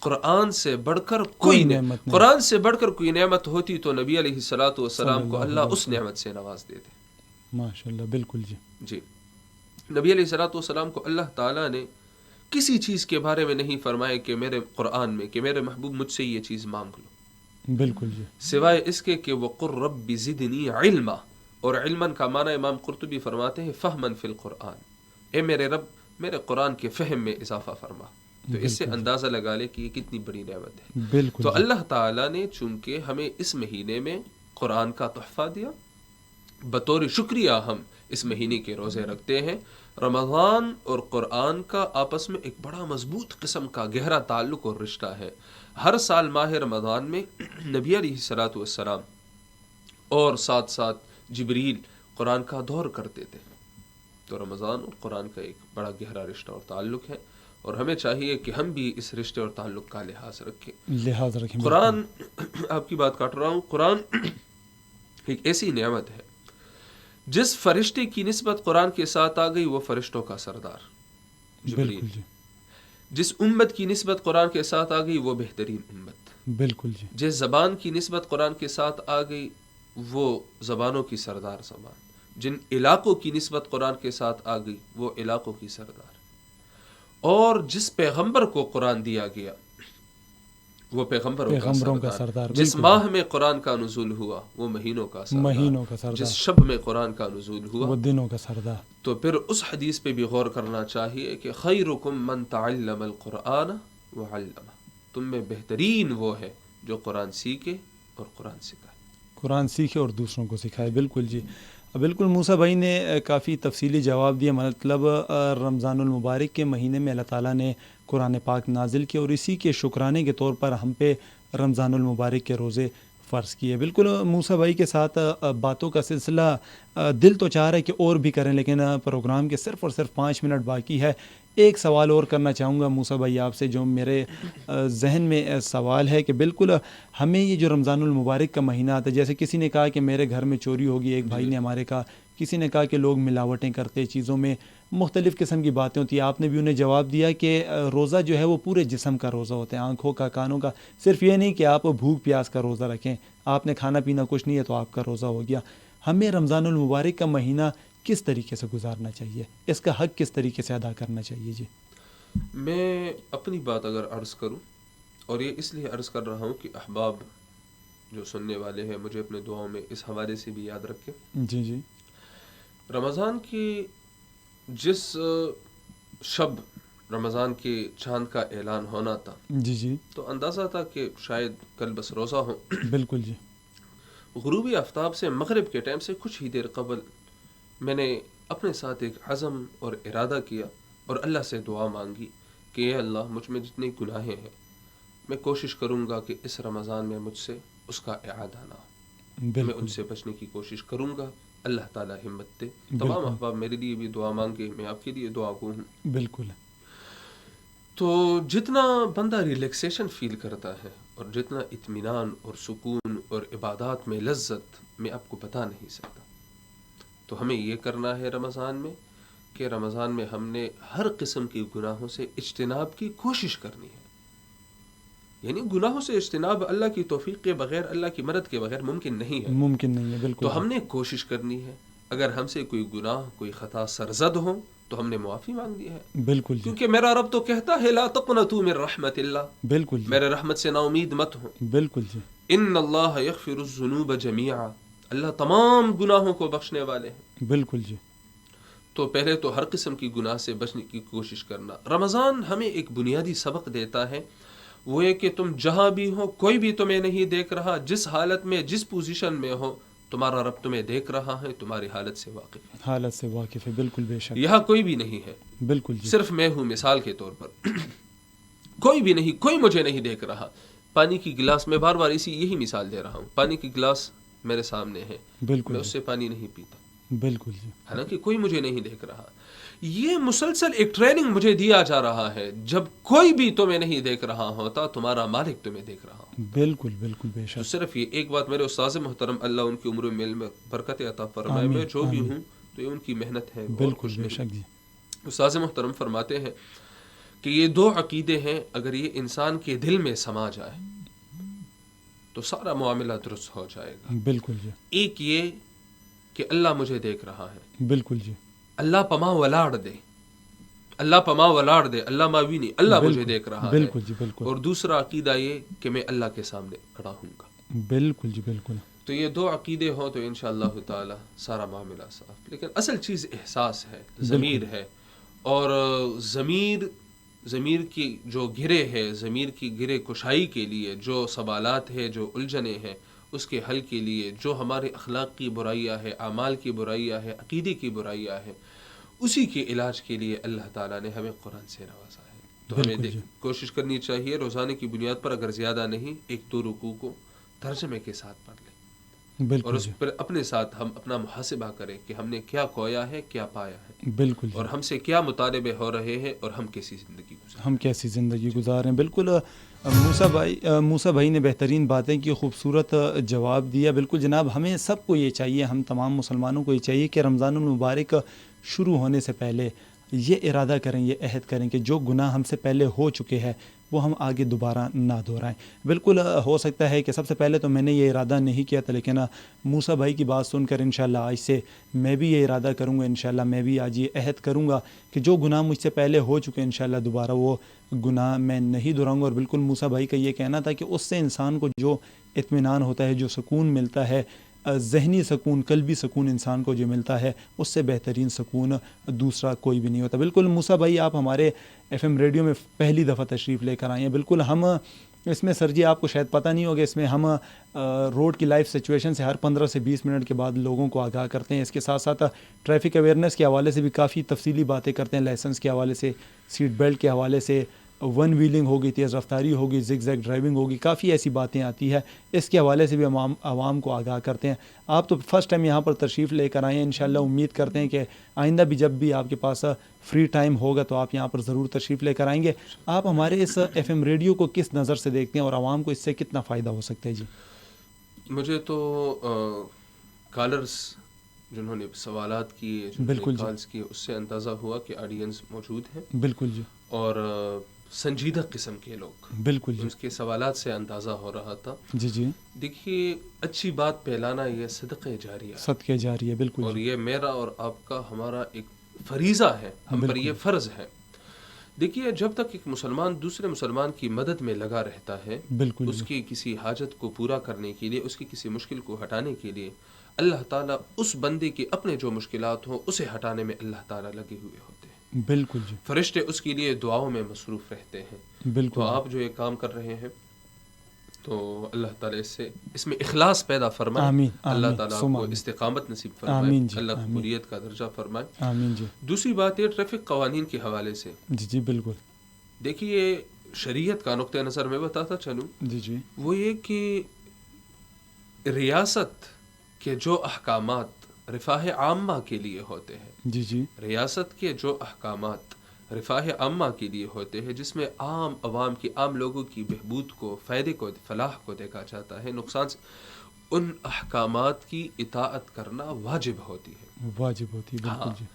قرآن سے بڑھ کر کوئی نعمت نہیں. قرآن سے بڑھ کر کوئی نعمت ہوتی تو نبی علیہ الصلوۃ والسلام کو اللہ اس نعمت سے نواز دیتے. ماشاءاللہ. بالکل جی. جی نبی علیہ الصلوۃ والسلام کو اللہ تعالیٰ نے کسی چیز کے بارے میں نہیں فرمایا کہ میرے قرآن میں کہ میرے محبوب مجھ سے یہ چیز مانگ لو. بالکل جی. سوائے اس کے کہ وقر رب زدنی علما, اور علما کا معنی امام قرطبی فرماتے ہیں فہما فی القرآن, اے میرے رب میرے قرآن کے فہم میں اضافہ فرما. تو اس سے اندازہ لگا لے کہ یہ کتنی بڑی نعمت ہے. بالکل. تو اللہ تعالیٰ نے چونکہ ہمیں اس مہینے میں قرآن کا تحفہ دیا, بطور شکریہ ہم اس مہینے کے روزے رکھتے ہیں. رمضان اور قرآن کا آپس میں ایک بڑا مضبوط قسم کا گہرا تعلق اور رشتہ ہے. ہر سال ماہ رمضان میں نبی علیہ الصلوۃ والسلام اور ساتھ ساتھ جبریل قرآن کا دور کرتے تھے. تو رمضان اور قرآن کا ایک بڑا گہرا رشتہ اور تعلق ہے, اور ہمیں چاہیے کہ ہم بھی اس رشتے اور تعلق کا لحاظ رکھیں. قرآن آپ کی بات کاٹ رہا ہوں. قرآن ایک ایسی نعمت ہے جس فرشتے کی نسبت قرآن کے ساتھ آ گئی وہ فرشتوں کا سردار جبریل. جس امت کی نسبت قرآن کے ساتھ آ گئی وہ بہترین امت. بالکل جی. جس زبان کی نسبت قرآن کے ساتھ آ گئی وہ زبانوں کی سردار زبان. جن علاقوں کی نسبت قرآن کے ساتھ آ گئی وہ علاقوں کی سردار. اور جس پیغمبر کو قرآن دیا گیا وہ پیغمبروں کا سردار. جس ماہ میں قرآن کا نزول ہوا وہ مہینوں کا سردار. جس شب میں قرآن کا نزول ہوا وہ دنوں کا سردار. تو پھر اس حدیث پہ بھی غور کرنا چاہیے کہ خیرکم من تعلم القرآن وعلمہ, تم میں بہترین وہ ہے جو قرآن سیکھے اور قرآن سکھائے. قرآن سیکھے اور دوسروں کو سکھائے. بالکل جی. بالکل موسیٰ بھائی نے کافی تفصیلی جواب دیا. مطلب رمضان المبارک کے مہینے میں اللہ تعالیٰ نے قرآن پاک نازل کیا اور اسی کے شکرانے کے طور پر ہم پہ رمضان المبارک کے روزے فرض کیے. بالکل موسیٰ بھائی کے ساتھ باتوں کا سلسلہ دل تو چاہ رہا ہے کہ اور بھی کریں, لیکن پروگرام کے صرف اور صرف 5 منٹ باقی ہے. ایک سوال اور کرنا چاہوں گا موسیٰ بھائی آپ سے, جو میرے ذہن میں سوال ہے کہ بالکل ہمیں یہ جو رمضان المبارک کا مہینہ آتا ہے, جیسے کسی نے کہا کہ میرے گھر میں چوری ہوگی, ایک بھائی نے ہمارے کہا, کسی نے کہا کہ لوگ ملاوٹیں کرتے, چیزوں میں مختلف قسم کی باتیں ہوتی ہیں. آپ نے بھی انہیں جواب دیا کہ روزہ جو ہے وہ پورے جسم کا روزہ ہوتا ہے, آنکھوں کا, کانوں کا. صرف یہ نہیں کہ آپ بھوک پیاس کا روزہ رکھیں, آپ نے کھانا پینا کچھ نہیں ہے تو آپ کا روزہ ہو گیا. ہمیں رمضان المبارک کا مہینہ کس طریقے سے گزارنا چاہیے, اس کا حق کس طریقے سے ادا کرنا چاہیے؟ جی میں اپنی بات اگر عرض کروں, اور یہ اس لیے عرض کر رہا ہوں کہ احباب جو سننے والے ہیں مجھے اپنے دعاؤں میں اس حوالے سے بھی یاد رکھیں. جی جی. رمضان کی جس شب رمضان کے چاند کا اعلان ہونا تھا, جی جی, تو اندازہ تھا کہ شاید کل بس روزہ ہو. بالکل جی. غروبی آفتاب سے مغرب کے ٹائم سے کچھ ہی دیر قبل میں نے اپنے ساتھ ایک عزم اور ارادہ کیا اور اللہ سے دعا مانگی کہ اے اللہ مجھ میں جتنے گناہیں ہیں میں کوشش کروں گا کہ اس رمضان میں مجھ سے اس کا اعادہ نہ ہو، میں ان سے بچنے کی کوشش کروں گا. اللہ تعالیٰ ہمت دے. تمام احباب میرے لیے بھی دعا مانگے، میں آپ کے لیے دعا گو ہوں. بالکل. تو جتنا بندہ ریلیکسیشن فیل کرتا ہے اور جتنا اطمینان اور سکون اور عبادات میں لذت میں آپ کو بتا نہیں سکتا. تو ہمیں یہ کرنا ہے رمضان میں کہ رمضان میں ہم نے ہر قسم کے گناہوں سے اجتناب کی کوشش کرنی ہے. یعنی گناہوں سے اجتناب اللہ کی توفیق کے بغیر، اللہ کی مدد کے بغیر ممکن نہیں ہے. ممکن نہیں ہے، بالکل. تو ہم نے کوشش کرنی ہے. اگر ہم سے کوئی گناہ، کوئی خطا سرزد ہو تو ہم نے معافی مانگنی ہے. بالکل. کیونکہ میرا رب تو کہتا ہے لا تقنطوا من رحمت اللہ. بالکل. میرے رحمت سے نا امید مت ہو. بالکل جی. ان اللہ یغفر الذنوب جميعا. اللہ تمام گناہوں کو بخشنے والے ہیں. بالکل جی. تو پہلے تو ہر قسم کی گناہ سے بچنے کی کوشش کرنا. رمضان ہمیں ایک بنیادی سبق دیتا ہے، وہ ہے کہ تم جہاں بھی ہو، کوئی بھی تمہیں نہیں دیکھ رہا، جس حالت میں، جس پوزیشن میں ہو، تمہارا رب تمہیں دیکھ رہا ہے، تمہاری حالت سے واقف ہے. حالت سے واقف ہے، بالکل بے شک. یہاں کوئی بھی نہیں ہے. بالکل جی. صرف میں ہوں مثال کے طور پر. کوئی بھی نہیں، کوئی مجھے نہیں دیکھ رہا. پانی کی گلاس، میں بار بار یہی مثال دے رہا ہوں، پانی کی گلاس میرے سامنے ہے، بالکل. میں اس سے پانی نہیں پیتا. بالکل جی. حالانکہ کوئی مجھے نہیں دیکھ رہا. یہ مسلسل ایک ٹریننگ مجھے دیا جا رہا ہے، جب کوئی بھی تمہیں نہیں دیکھ رہا ہوتا، تمہارا مالک تمہیں دیکھ رہا ہوتا. بالکل بالکل بے شک. تو صرف یہ ایک بات، میرے استاذ محترم اللہ ان کی عمر میں برکت عطا فرمائے، میں جو بھی ہوں تو یہ ان کی محنت ہے. بالکل بے شک جی. استاذ محترم فرماتے ہیں کہ یہ دو عقیدے ہیں، اگر یہ انسان کے دل میں سما جائے تو سارا معاملہ درست ہو جائے گا. بالکل جی. ایک یہ کہ اللہ مجھے دیکھ رہا ہے. بالکل جی. اللہ پما ولاڑ دے، اللہ پما ولاڑ دے، اللہ ماوی نہیں، اللہ مجھے دیکھ رہا ہے. بالکل جی. بالکل. اور دوسرا عقیدہ یہ کہ میں اللہ کے سامنے کھڑا ہوں گا. بالکل جی. بالکل. تو یہ دو عقیدے ہوں تو انشاءاللہ تعالی سارا معاملہ صاف. لیکن اصل چیز احساس ہے، ضمیر ہے. اور ضمیر کی جو گرے ہے، ضمیر کی گرے کشائی کے لیے جو سوالات ہے، جو الجھنیں ہیں، اس کے حل کے لیے جو ہمارے اخلاق کی برائیاں ہے، اعمال کی برائیاں ہے، عقیدے کی برائیاں ہے، اسی کے علاج کے لیے اللہ تعالیٰ نے ہمیں قرآن سے نوازا ہے. تو ہمیں کوشش کرنی چاہیے روزانے کی بنیاد پر، اگر زیادہ نہیں، 1-2 رکوع کو ترجمے کے ساتھ پڑھ لیں. اور اس پر اپنے ساتھ ہم اپنا محاسبہ کریں کہ ہم نے کیا کھویا ہے، کیا پایا ہے. بالکل. اور ہم سے کیا مطالبے ہو رہے ہیں اور ہم کیسی زندگی گزار رہے ہیں. بالکل. موسیٰ بھائی نے بہترین باتیں کی، خوبصورت جواب دیا. بالکل جناب، ہمیں سب کو یہ چاہیے، ہم تمام مسلمانوں کو یہ چاہیے کہ رمضان المبارک شروع ہونے سے پہلے یہ ارادہ کریں، یہ عہد کریں کہ جو گناہ ہم سے پہلے ہو چکے ہیں وہ ہم آگے دوبارہ نہ دہرائیں. بالکل ہو سکتا ہے کہ سب سے پہلے تو میں نے یہ ارادہ نہیں کیا تھا، لیکن موسیٰ بھائی کی بات سن کر انشاءاللہ آج سے میں بھی یہ ارادہ کروں گا. انشاءاللہ میں بھی آج یہ عہد کروں گا کہ جو گناہ مجھ سے پہلے ہو چکے ہیں انشاءاللہ دوبارہ وہ گناہ میں نہیں دہراؤں گا. اور بالکل موسیٰ بھائی کا یہ کہنا تھا کہ اس سے انسان کو جو اطمینان ہوتا ہے، جو سکون ملتا ہے، ذہنی سکون، قلبی سکون انسان کو جو ملتا ہے، اس سے بہترین سکون دوسرا کوئی بھی نہیں ہوتا. بالکل موسیٰ بھائی، آپ ہمارے FM ریڈیو میں پہلی دفعہ تشریف لے کر آئے ہیں. بالکل ہم اس میں سر جی آپ کو شاید پتہ نہیں ہوگا، اس میں ہم روڈ کی لائف سچویشن سے ہر 15 سے 20 منٹ کے بعد لوگوں کو آگاہ کرتے ہیں. اس کے ساتھ ساتھ ٹریفک اویئرنیس کے حوالے سے بھی کافی تفصیلی باتیں کرتے ہیں، لائسنس کے حوالے سے، سیٹ بیلٹ کے حوالے سے، ون ویلنگ ہوگی، تیز رفتاری ہوگی، زگ زیگ ڈرائیونگ ہوگی، کافی ایسی باتیں آتی ہے. اس کے حوالے سے بھی عوام کو آگاہ کرتے ہیں. آپ تو فرسٹ ٹائم یہاں پر تشریف لے کر آئے ہیں. انشاءاللہ امید کرتے ہیں کہ آئندہ بھی جب بھی آپ کے پاس فری ٹائم ہوگا تو آپ یہاں پر ضرور تشریف لے کر آئیں گے. آپ ہمارے اس FM ریڈیو کو کس نظر سے دیکھتے ہیں اور عوام کو اس سے کتنا فائدہ ہو سکتا ہے؟ جی مجھے تو کالرز جنہوں نے سوالات کیے، بالکل کالز کیے، اس سے اندازہ ہوا کہ آڈینس موجود ہے. بالکل جی. اور سنجیدہ قسم کے لوگ. بالکل جی. اس کے سوالات سے اندازہ ہو رہا تھا. جی جی. دیکھیے، اچھی بات پھیلانا یہ صدقہ جاریہ، صدقہ جاریہ. بالکل. اور یہ میرا اور آپ کا، ہمارا ایک فریضہ ہے، ہم پر یہ فرض ہے. دیکھیے، جب تک ایک مسلمان دوسرے مسلمان کی مدد میں لگا رہتا ہے، بالکل اس کی کسی حاجت کو پورا کرنے کے لیے، اس کی کسی مشکل کو ہٹانے کے لیے، اللہ تعالیٰ اس بندے کے اپنے جو مشکلات ہوں اسے ہٹانے میں اللہ تعالیٰ لگے ہوئے ہوتے ہیں. بالکل جی. فرشتے اس کے لیے دعاؤں میں مصروف رہتے ہیں. بالکل. تو آپ جو یہ کام کر رہے ہیں تو اللہ تعالیٰ اس میں اخلاص پیدا فرمائے. آمین. اللہ تعالیٰ آپ کو استقامت نصیب فرمائے. اللہ قبولیت کا درجہ فرمائے. آمین جی. دوسری بات یہ ٹریفک قوانین کے حوالے سے. جی جی بالکل. دیکھیے شریعت کا نقطہ نظر میں بتاتا چلوں. جی جی. وہ یہ کہ ریاست کے جو احکامات رفاہ عامہ کے لیے ہوتے ہیں. جی جی. ریاست کے جو احکامات رفاہ عامہ کے لیے ہوتے ہیں، جس میں عام عوام کی، عام لوگوں کی بہبود کو، فائدے کو، فلاح کو دیکھا جاتا ہے، نقصان سے، ان احکامات کی اطاعت کرنا واجب ہوتی ہے. واجب ہوتی ہے بالکل جی.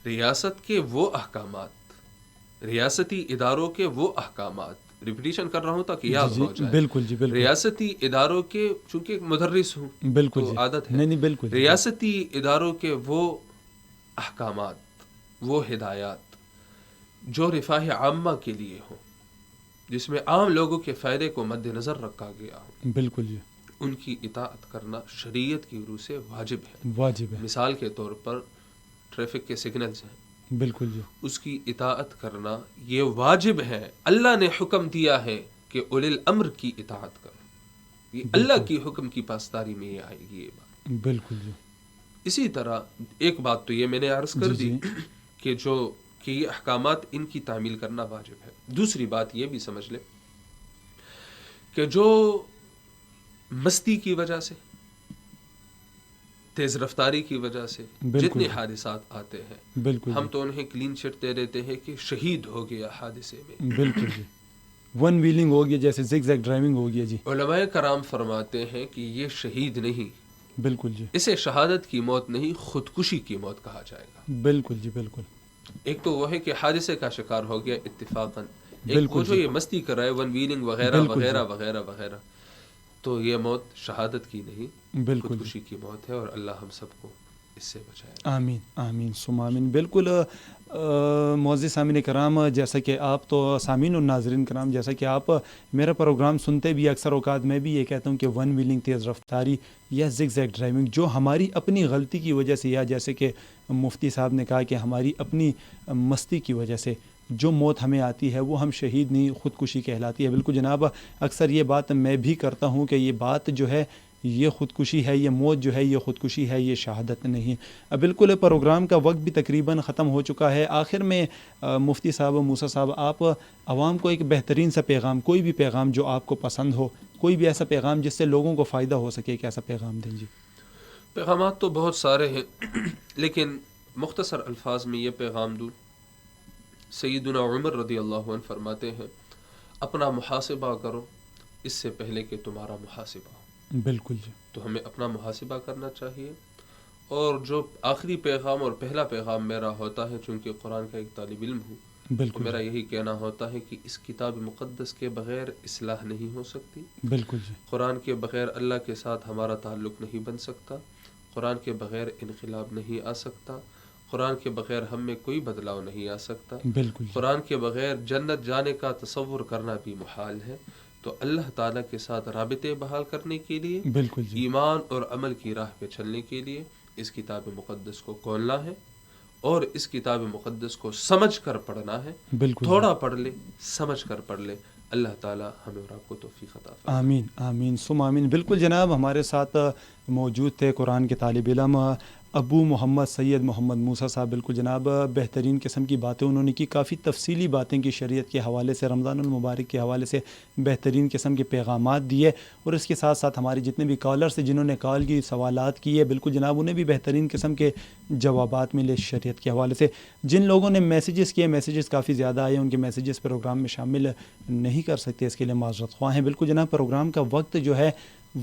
ریاست کے وہ احکامات، ریاستی اداروں کے وہ احکامات، ریپیٹیشن کر رہا ہوں تاکہ یاد ہو جائے. بالکل جی بالکل. ریاستی اداروں کے، چونکہ مدرس ہوں بالکل تو عادت ہے. نہیں بالکل. ریاستی اداروں کے وہ احکامات، وہ ہدایات جو رفاہ عامہ کے لیے ہوں، جس میں عام لوگوں کے فائدے کو مد نظر رکھا گیا ہو، بالکل جی، ان کی اطاعت کرنا شریعت کی روح سے واجب ہے. واجب ہے. مثال کے طور پر ٹریفک کے سگنلز ہیں، بالکل جی، اس کی اطاعت کرنا یہ واجب ہے. اللہ نے حکم دیا ہے کہ اولی الامر کی اطاعت کرو. یہ اللہ کی حکم کی پاسداری میں یہ آئے گی یہ بات. بالکل جی. اسی طرح ایک بات تو یہ میں نے عرض کر دی کہ یہ احکامات ان کی تعمیل کرنا واجب ہے. دوسری بات یہ بھی سمجھ لیں کہ جو مستی کی وجہ سے، تیز رفتاری کی وجہ سے جتنے حادثات آتے ہیں، بالکل ہم تو انہیں کلین چٹ دے دیتے ہیں کہ شہید ہو گیا حادثے میں. بالکل جی. ون ویلنگ ہو گیا، جیسے زگ زیگ ڈرائیونگ ہو گیا جی. علماء کرام فرماتے ہیں کہ یہ شہید نہیں، بالکل جی، اسے شہادت کی موت نہیں، خودکشی کی موت کہا جائے گا. بالکل جی بالکل. ایک تو وہ ہے کہ حادثے کا شکار ہو گیا اتفاقاً، ایک وہ جو یہ مستی کر رہا ہے، ون ویلنگ وغیرہ وغیرہ وغیرہ وغیرہ، تو یہ موت شہادت کی نہیں، خودکشی کی موت ہے. اور اللہ ہم سب کو اس سے بچائے. آمین آمین ثم آمین. بالکل معزز سامعین کرام، جیسا کہ آپ تو سامعین اور ناظرین کرام، جیسا کہ آپ میرا پروگرام سنتے بھی اکثر اوقات میں بھی یہ کہتا ہوں کہ ون ویلنگ، تیز رفتاری یا زگ زیگ ڈرائیونگ جو ہماری اپنی غلطی کی وجہ سے، یا جیسے کہ مفتی صاحب نے کہا کہ ہماری اپنی مستی کی وجہ سے جو موت ہمیں آتی ہے وہ ہم شہید نہیں، خودکشی کہلاتی ہے. بالکل جناب، اکثر یہ بات میں بھی کرتا ہوں کہ یہ بات جو ہے یہ خودکشی ہے، یہ موت جو ہے یہ خودکشی ہے، یہ شہادت نہیں. بالکل پروگرام کا وقت بھی تقریباً ختم ہو چکا ہے. آخر میں مفتی صاحب، موسیٰ صاحب، آپ عوام کو ایک بہترین سا پیغام، کوئی بھی پیغام جو آپ کو پسند ہو، کوئی بھی ایسا پیغام جس سے لوگوں کو فائدہ ہو سکے، ایک ایسا پیغام دیں جی. پیغامات تو بہت سارے ہیں، لیکن مختصر الفاظ میں یہ پیغام دوں. سیدنا عمر رضی اللہ عنہ فرماتے ہیں، اپنا محاسبہ کرو اس سے پہلے کہ تمہارا محاسبہ ہو. بالکل جی. تو ہمیں اپنا محاسبہ کرنا چاہیے. اور جو آخری پیغام اور پہلا پیغام میرا ہوتا ہے، چونکہ قرآن کا ایک طالب علم ہوں، بالکل میرا یہی کہنا ہوتا ہے کہ اس کتاب مقدس کے بغیر اصلاح نہیں ہو سکتی. بالکل جی. قرآن کے بغیر اللہ کے ساتھ ہمارا تعلق نہیں بن سکتا. قرآن کے بغیر انقلاب نہیں آ سکتا. قرآن کے بغیر ہم میں کوئی بدلاؤ نہیں آ سکتا. بالکل. قرآن کے بغیر جنت جانے کا تصور کرنا بھی محال ہے. تو اللہ تعالیٰ کے ساتھ رابطے بحال کرنے کے لیے، بالکل جی، ایمان اور عمل کی راہ پہ چلنے کے لیے اس کتاب مقدس کو کھولنا ہے اور اس کتاب مقدس کو سمجھ کر پڑھنا ہے. بالکل. تھوڑا پڑھ لے، سمجھ کر پڑھ لے. اللہ تعالیٰ ہمیں اور آپ کو توفیق عطا فرمائے. آمین آمین ثم آمین. بالکل جناب، ہمارے ساتھ موجود تھے قرآن کے طالب علم ابو محمد سید محمد موسیٰ صاحب. بالکل جناب، بہترین قسم کی باتیں انہوں نے کی، کافی تفصیلی باتیں کی شریعت کے حوالے سے، رمضان المبارک کے حوالے سے بہترین قسم کے پیغامات دیے. اور اس کے ساتھ ساتھ ہمارے جتنے بھی کالرز ہیں جنہوں نے کال کی، سوالات کیے، بالکل جناب انہیں بھی بہترین قسم کے جوابات ملے شریعت کے حوالے سے. جن لوگوں نے میسیجز کیے، میسیجز کافی زیادہ آئے، ان کے میسیجز پروگرام میں شامل نہیں کر سکتے، اس کے لیے معذرت خواہ ہیں. بالکل جناب، پروگرام کا وقت جو ہے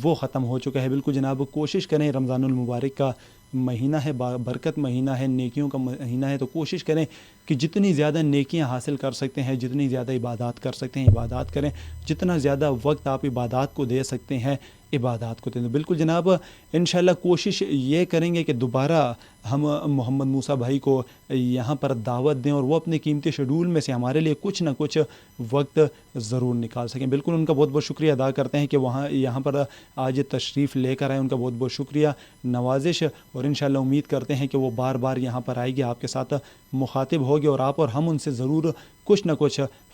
وہ ختم ہو چکا ہے. بالکل جناب، کوشش کریں، رمضان المبارک کا مہینہ ہے، برکت مہینہ ہے، نیکیوں کا مہینہ ہے، تو کوشش کریں کہ جتنی زیادہ نیکیاں حاصل کر سکتے ہیں، جتنی زیادہ عبادات کر سکتے ہیں عبادات کریں، جتنا زیادہ وقت آپ عبادات کو دے سکتے ہیں عبادات کو دیں. بالکل جناب، انشاءاللہ کوشش یہ کریں گے کہ دوبارہ ہم محمد موسیٰ بھائی کو یہاں پر دعوت دیں اور وہ اپنے قیمتی شیڈول میں سے ہمارے لیے کچھ نہ کچھ وقت ضرور نکال سکیں. بالکل ان کا بہت بہت شکریہ ادا کرتے ہیں کہ یہاں پر آج تشریف لے کر آئے. ان کا بہت بہت شکریہ، نوازش، اور انشاءاللہ امید کرتے ہیں کہ وہ بار بار یہاں پر آئے گی، آپ کے ساتھ مخاطب ہوگی اور آپ اور ہم ان سے ضرور کچھ نہ کچھ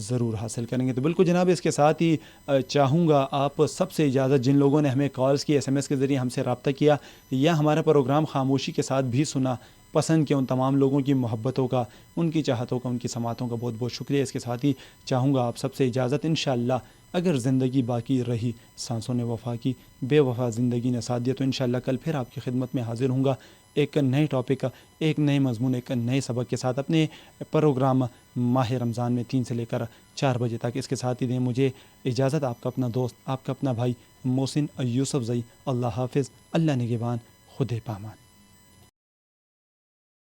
ضرور حاصل کریں گے۔ تو بالکل جناب اس کے ساتھ ہی چاہوں گا آپ سب سے اجازت، جن لوگوں نے ہمیں کالز کی، SMS کے ذریعے ہم سے رابطہ کیا یا ہمارا پروگرام خاموشی کے ساتھ بھی سنا، پسند کیا، ان تمام لوگوں کی محبتوں کا، ان کی چاہتوں کا، ان کی سماعتوں کا بہت بہت شکریہ۔ اس کے ساتھ ہی چاہوں گا آپ سب سے اجازت، انشاءاللہ اگر زندگی باقی رہی، سانسوں نے وفا کی، بے وفا زندگی نے ساتھ دیا، تو انشاءاللہ کل پھر آپ کی خدمت میں حاضر ہوں گا ایک نئے ٹاپک کا، ایک نئے مضمون، ایک نئے سبق کے ساتھ، اپنے پروگرام ماہ رمضان میں 3 سے لے کر 4 بجے تک۔ اس کے ساتھ ہی دیں مجھے اجازت، آپ کا اپنا دوست، آپ کا اپنا بھائی محسن یوسف زئی۔ اللہ حافظ، اللہ نگہبان، خدا پامان۔